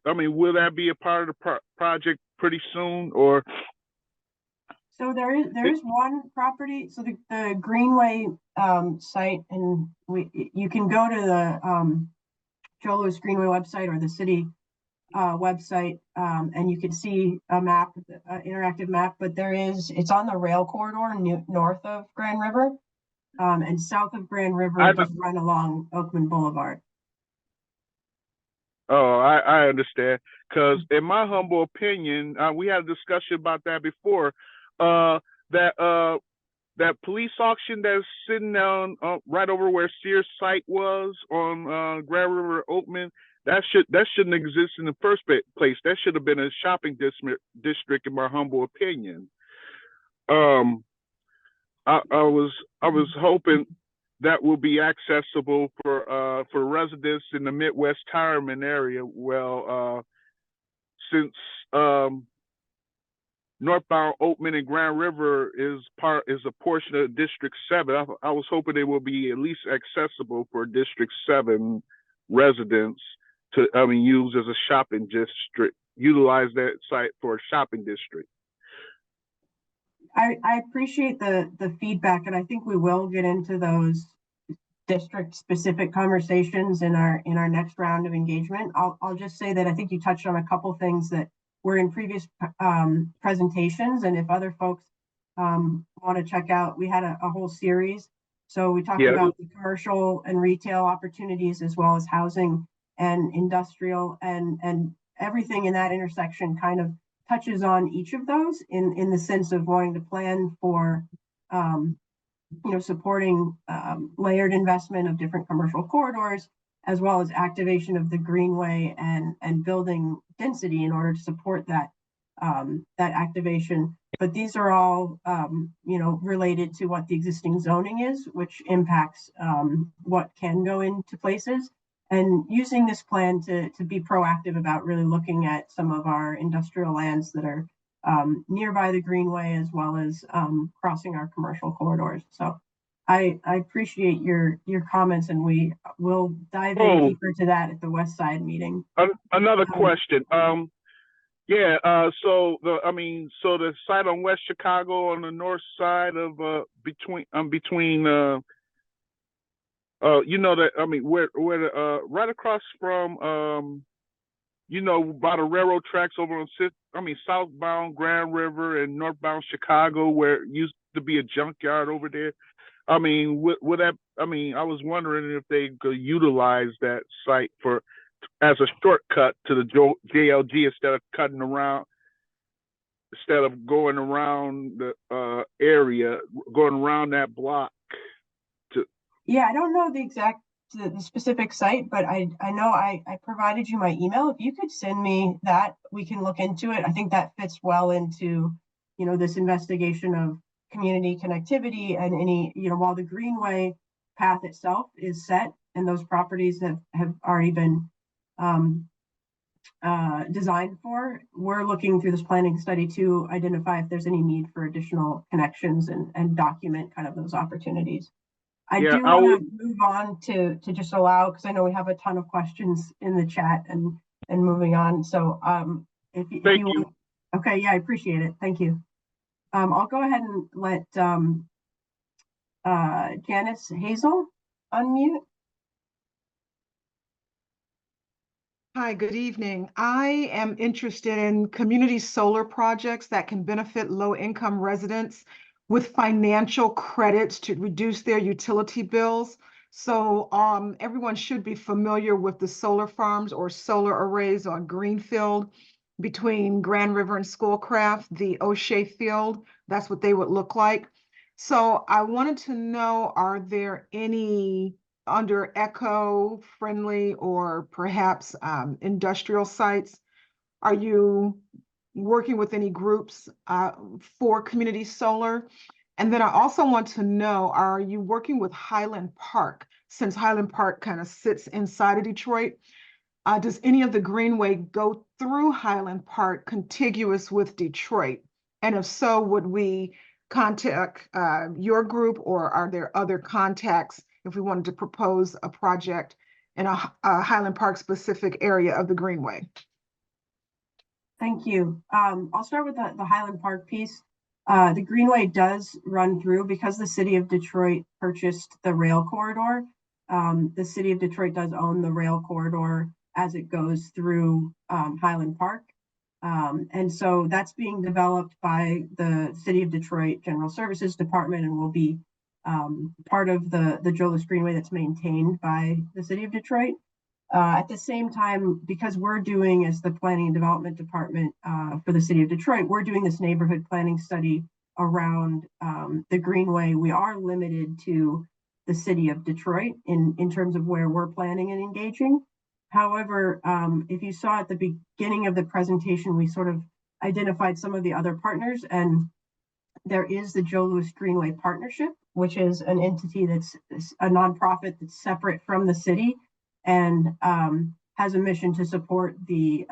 I mean, will that be a part of the project pretty soon, or? So there is one property, so the Greenway site, and you can go to the Joe Louis Greenway website or the city website, and you can see a map, interactive map, but it's on the rail corridor north of Grand River, and south of Grand River, just run along Oakman Boulevard. Oh, I understand. Because in my humble opinion, we had a discussion about that before. That police auction that's sitting down right over where Sears site was on Grand River Oakman, that shouldn't exist in the first place. That should have been a shopping district, in my humble opinion. I was hoping that will be accessible for residents in the Midwest Tireman area. Well, since northbound Oakman and Grand River is a portion of District 7, I was hoping it would be at least accessible for District 7 residents to use as a shopping district, utilize that site for a shopping district. I appreciate the feedback, and I think we will get into those district specific conversations in our next round of engagement. I'll just say that I think you touched on a couple things that were in previous presentations, and if other folks want to check out, we had a whole series. So we talked about the commercial and retail opportunities, as well as housing and industrial, and everything in that intersection kind of touches on each of those in the sense of wanting to plan for supporting layered investment of different commercial corridors, as well as activation of the Greenway and building density in order to support that activation. But these are all related to what the existing zoning is, which impacts what can go into places. And using this plan to be proactive about really looking at some of our industrial lands that are nearby the Greenway, as well as crossing our commercial corridors. So I appreciate your comments, and we will dive in deeper to that at the West Side meeting. Another question. So the site on West Chicago on the north side of between right across from by the railroad tracks over on southbound Grand River and northbound Chicago, where it used to be a junkyard over there. I was wondering if they could utilize that site as a shortcut to the JLG instead of going around the area, going around that block. Yeah, I don't know the specific site, but I know I provided you my email. If you could send me that, we can look into it. I think that fits well into, this investigation of community connectivity and any, while the Greenway path itself is set and those properties have already been designed for, we're looking through this planning study to identify if there's any need for additional connections and document kind of those opportunities. I do want to move on to just allow, because I know we have a ton of questions in the chat and moving on. So if you want, okay, yeah, I appreciate it. Thank you. I'll go ahead and let Janice Hazel unmute. Hi, good evening. I am interested in community solar projects that can benefit low-income residents with financial credits to reduce their utility bills. So everyone should be familiar with the solar farms or solar arrays on Greenfield between Grand River and Schoolcraft, the O'Shea Field. That's what they would look like. So I wanted to know, are there any under eco-friendly or perhaps industrial sites? Are you working with any groups for community solar? And then I also want to know, are you working with Highland Park? Since Highland Park kind of sits inside of Detroit, does any of the Greenway go through Highland Park contiguous with Detroit? And if so, would we contact your group, or are there other contacts if we wanted to propose a project in a Highland Park specific area of the Greenway? Thank you. I'll start with the Highland Park piece. The Greenway does run through, because the city of Detroit purchased the rail corridor. The city of Detroit does own the rail corridor as it goes through Highland Park. And so that's being developed by the city of Detroit General Services Department, and will be part of the Joe Louis Greenway that's maintained by the city of Detroit. At the same time, because we're doing, as the Planning and Development Department for the city of Detroit, we're doing this neighborhood planning study around the Greenway. We are limited to the city of Detroit in terms of where we're planning and engaging. However, if you saw at the beginning of the presentation, we sort of identified some of the other partners, and there is the Joe Louis Greenway Partnership, which is an entity that's a nonprofit that's separate from the city, and has a mission to support the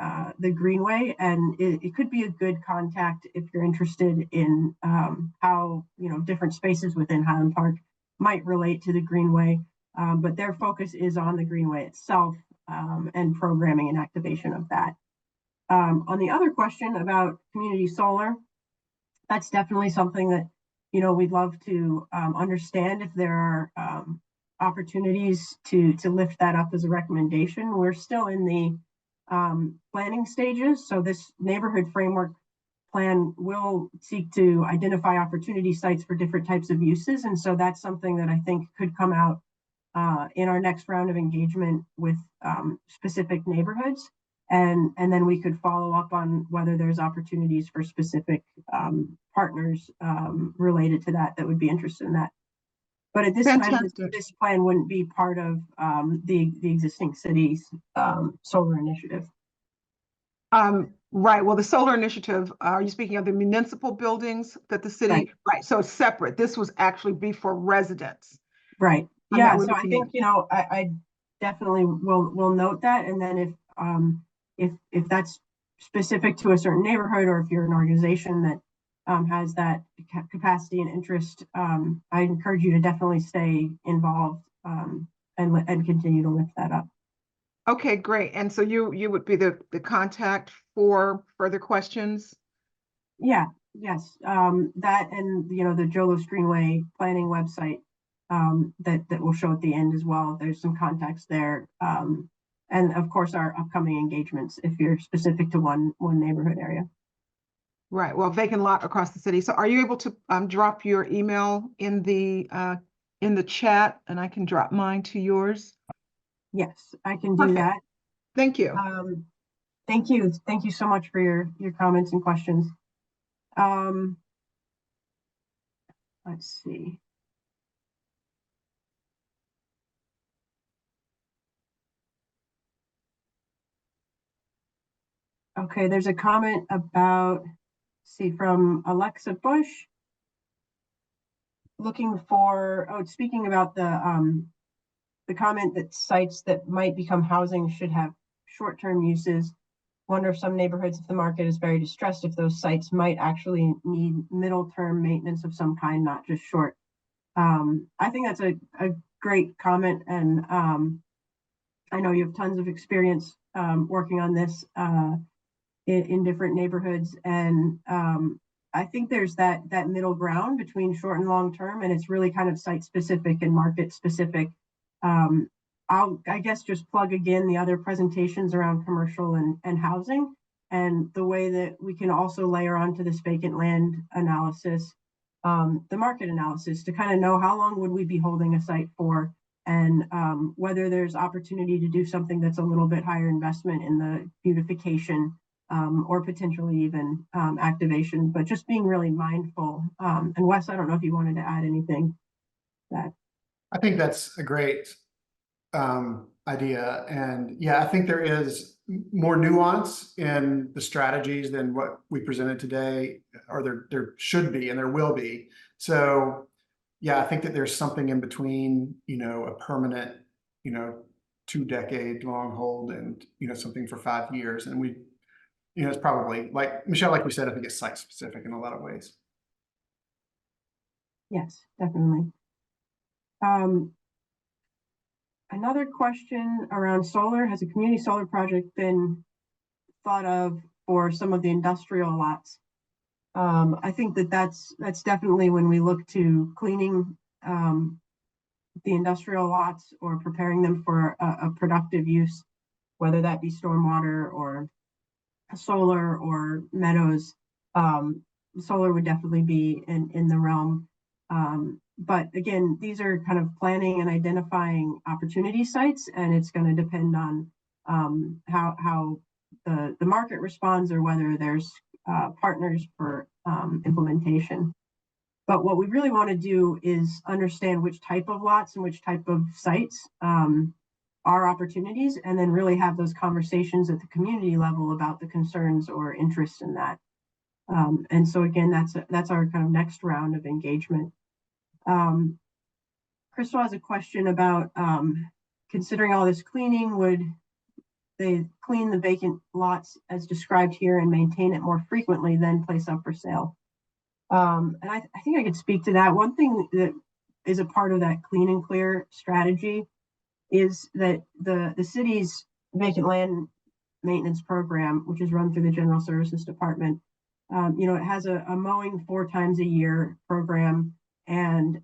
Greenway. And it could be a good contact if you're interested in how, you know, different spaces within Highland Park might relate to the Greenway. But their focus is on the Greenway itself, and programming and activation of that. On the other question about community solar, that's definitely something that, you know, we'd love to understand if there are opportunities to lift that up as a recommendation. We're still in the planning stages, so this neighborhood framework plan will seek to identify opportunity sites for different types of uses, and so that's something that I think could come out in our next round of engagement with specific neighborhoods, and then we could follow up on whether there's opportunities for specific partners related to that would be interested in that. But at this Fantastic. time, this plan wouldn't be part of the existing city's solar initiative. Right. Well, the solar initiative, are you speaking of the municipal buildings that the city? Right. So it's separate. This was actually be for residents. Right. And Yeah. that would So I be- think, you know, I definitely will note that, and then if that's specific to a certain neighborhood, or if you're an organization that has that capacity and interest, I encourage you to definitely stay involved and continue to lift that up. Okay, great. And so you would be the contact for further questions? Yeah, yes. That, and, you know, the Joe Louis Greenway planning website that will show at the end as well. There's some contacts there. And of course, our upcoming engagements, if you're specific to one neighborhood area. Right. Well, vacant lot across the city. So are you able to drop your email in the chat, and I can drop mine to yours? Yes, I can do Perfect. that. Thank you. Thank you. Thank you so much for your comments and questions. Let's see. Okay, there's a comment about, from Alexa Bush. Looking for, speaking about the comment that sites that might become housing should have short-term uses. Wonder if some neighborhoods, if the market is very distressed, if those sites might actually need middle-term maintenance of some kind, not just short. I think that's a great comment, and I know you have tons of experience working on this in different neighborhoods, and I think there's that middle ground between short and long term, and it's really kind of site specific and market specific. I guess just plug again the other presentations around commercial and housing, and the way that we can also layer onto this vacant land analysis, the market analysis, to kind of know how long would we be holding a site for, and whether there's opportunity to do something that's a little bit higher investment in the beautification, or potentially even activation, but just being really mindful. And Wes, I don't know if you wanted to add anything to that. I think that's a great idea. And yeah, I think there is more nuance in the strategies than what we presented today, or there should be, and there will be. So yeah, I think that there's something in between, you know, a permanent, you know, 2-decade long hold and, you know, something for 5 years. And we you know, it's probably like Michelle, like we said, I think it's site specific in a lot of ways. Yes, definitely. Another question around solar: has a community solar project been thought of for some of the industrial lots? I think that's definitely when we look to cleaning the industrial lots or preparing them for a productive use, whether that be stormwater or solar or meadows. Solar would definitely be in the realm. But again, these are kind of planning and identifying opportunity sites, and it's going to depend on how the market responds or whether there's partners for implementation. But what we really want to do is understand which type of lots and which type of sites are opportunities, and then really have those conversations at the community level about the concerns or interests in that. And so again, that's our kind of next round of engagement. Crystal has a question about considering all this cleaning, would they clean the vacant lots as described here and maintain it more frequently than place up for sale? And I think I could speak to that. One thing that is a part of that clean and clear strategy is that the city's vacant land maintenance program, which is run through the General Services Department, you know, it has a mowing 4 times a year program, and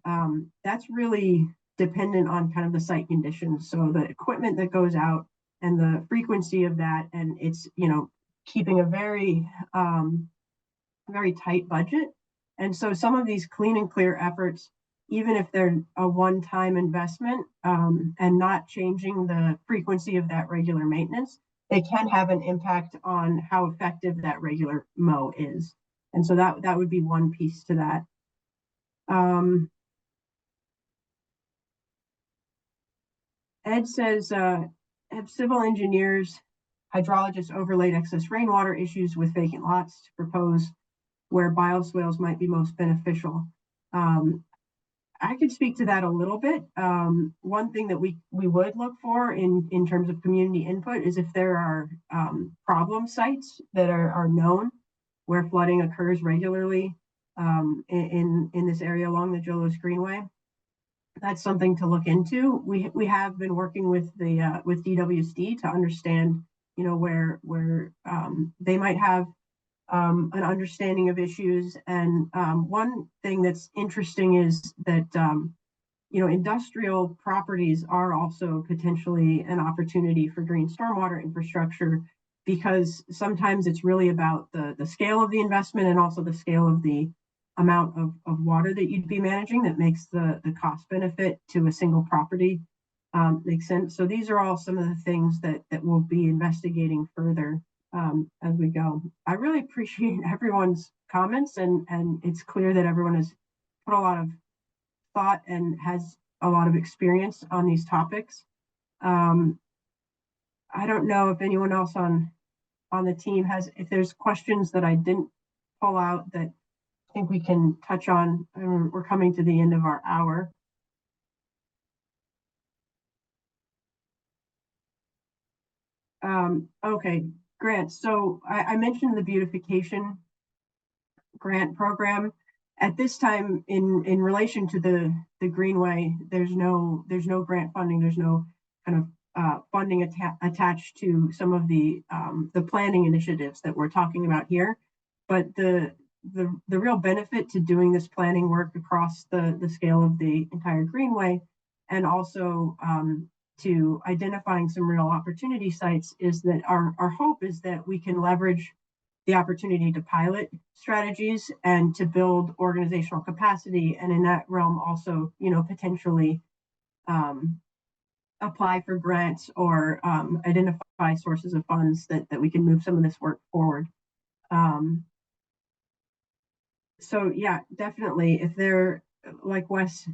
that's really dependent on kind of the site conditions. So the equipment that goes out and the frequency of that, and it's, you know, keeping a very very tight budget. And so some of these clean and clear efforts, even if they're a one-time investment and not changing the frequency of that regular maintenance, they can have an impact on how effective that regular mow is. And so that would be one piece to that. Ed says, have civil engineers, hydrologists overlaid excess rainwater issues with vacant lots to propose where bioswales might be most beneficial? I could speak to that a little bit. One thing that we would look for in terms of community input is if there are problem sites that are known where flooding occurs regularly in this area along the Jolos Greenway. That's something to look into. We have been working with the with DWSD to understand, you know, where they might have an understanding of issues. And one thing that's interesting is that, you know, industrial properties are also potentially an opportunity for green stormwater infrastructure, because sometimes it's really about the scale of the investment and also the scale of the amount of water that you'd be managing that makes the cost benefit to a single property make sense. So these are all some of the things that we'll be investigating further as we go. I really appreciate everyone's comments, and it's clear that everyone has put a lot of thought and has a lot of experience on these topics. I don't know if anyone else on the team has, if there's questions that I didn't pull out that I think we can touch on. We're coming to the end of our hour. Okay, grants. So I mentioned the beautification grant program. At this time, in relation to the Greenway, there's no grant funding. There's no kind of funding attached to some of the planning initiatives that we're talking about here. But the real benefit to doing this planning work across the scale of the entire Greenway, and also to identifying some real opportunity sites, is that our hope is that we can leverage the opportunity to pilot strategies and to build organizational capacity, and in that realm also, you know, potentially apply for grants or identify sources of funds that we can move some of this work forward. So yeah, definitely. If they're, like Wes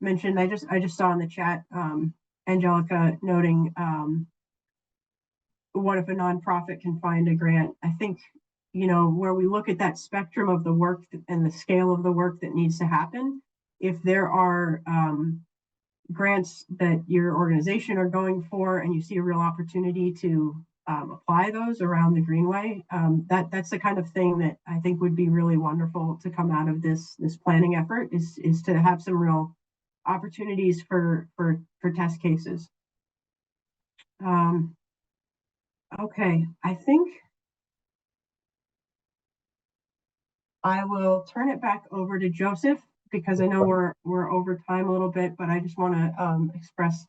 mentioned, I just saw in the chat Angelica noting what if a nonprofit can find a grant? I think, you know, where we look at that spectrum of the work and the scale of the work that needs to happen, if there are grants that your organization are going for and you see a real opportunity to apply those around the Greenway. That's the kind of thing that I think would be really wonderful to come out of this planning effort is to have some real opportunities for test cases. Okay, I think I will turn it back over to Joseph because I know we're over time a little bit, but I just want to express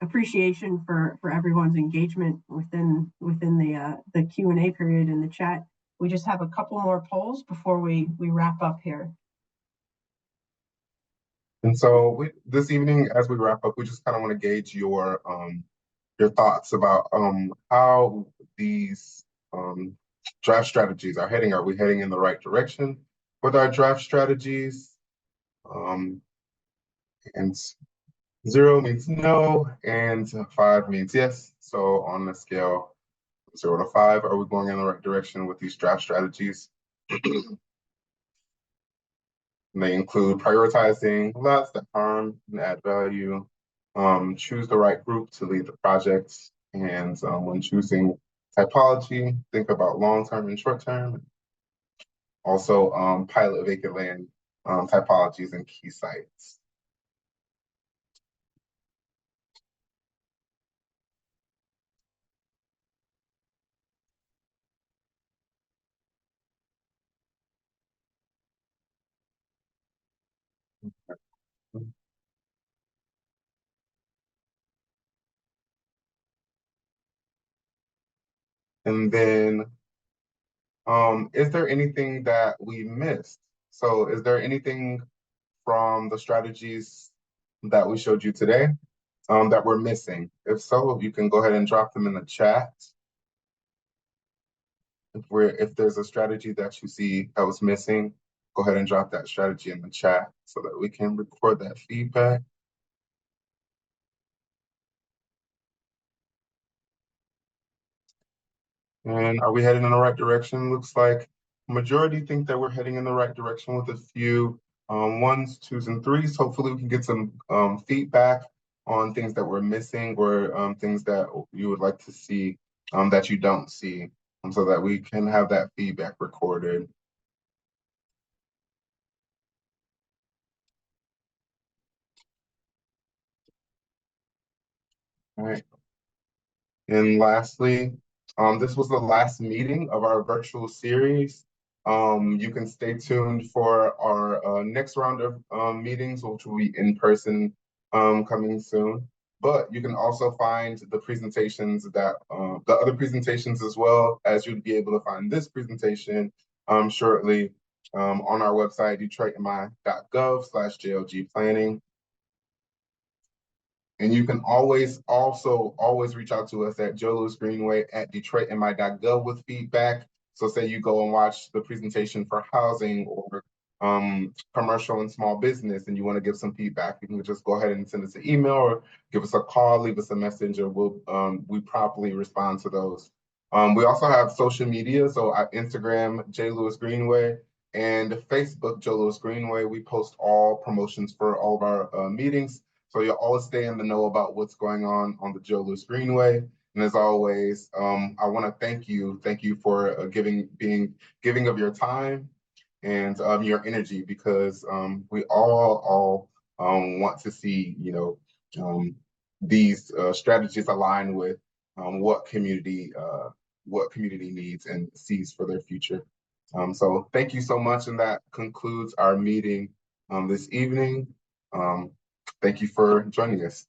appreciation for everyone's engagement within the Q&A period in the chat. We just have a couple more polls before we wrap up here. And so this evening, as we wrap up, we just kind of want to gauge your thoughts about how these draft strategies are heading. Are we heading in the right direction with our draft strategies? And 0 means no, and 5 means yes. So on the scale 0 to 5, are we going in the right direction with these draft strategies? They include prioritizing lots that harm and add value, choose the right group to lead the project, and when choosing typology, think about long-term and short-term. Also, pilot vacant land typologies and key sites. And then, is there anything that we missed? So is there anything from the strategies that we showed you today that we're missing? If so, you can go ahead and drop them in the chat. If there's a strategy that you see that was missing, go ahead and drop that strategy in the chat so that we can record that feedback. And are we heading in the right direction? Looks like majority think that we're heading in the right direction with a few 1s, 2s, and 3s. Hopefully we can get some feedback on things that we're missing or things that you would like to see that you don't see, so that we can have that feedback recorded. All right. And lastly, this was the last meeting of our virtual series. You can stay tuned for our next round of meetings, which will be in person coming soon. But you can also find the presentations that the other presentations, as well as you'd be able to find this presentation shortly on our website, detroitmi.gov/JLG planning. And you can always reach out to us at Joe Louis Greenway at detroitmi.gov with feedback. So say you go and watch the presentation for housing or commercial and small business and you want to give some feedback, you can just go ahead and send us an email or give us a call, leave us a message, or we promptly respond to those. We also have social media, so Instagram, J. Louis Greenway, and Facebook, Joe Louis Greenway. We post all promotions for all of our meetings. So you'll always stay in the know about what's going on the Joe Louis Greenway. And as always, I want to thank you for giving of your time and your energy, because we all want to see these strategies align with what community needs and sees for their future. So thank you so much, and that concludes our meeting this evening. Thank you for joining us.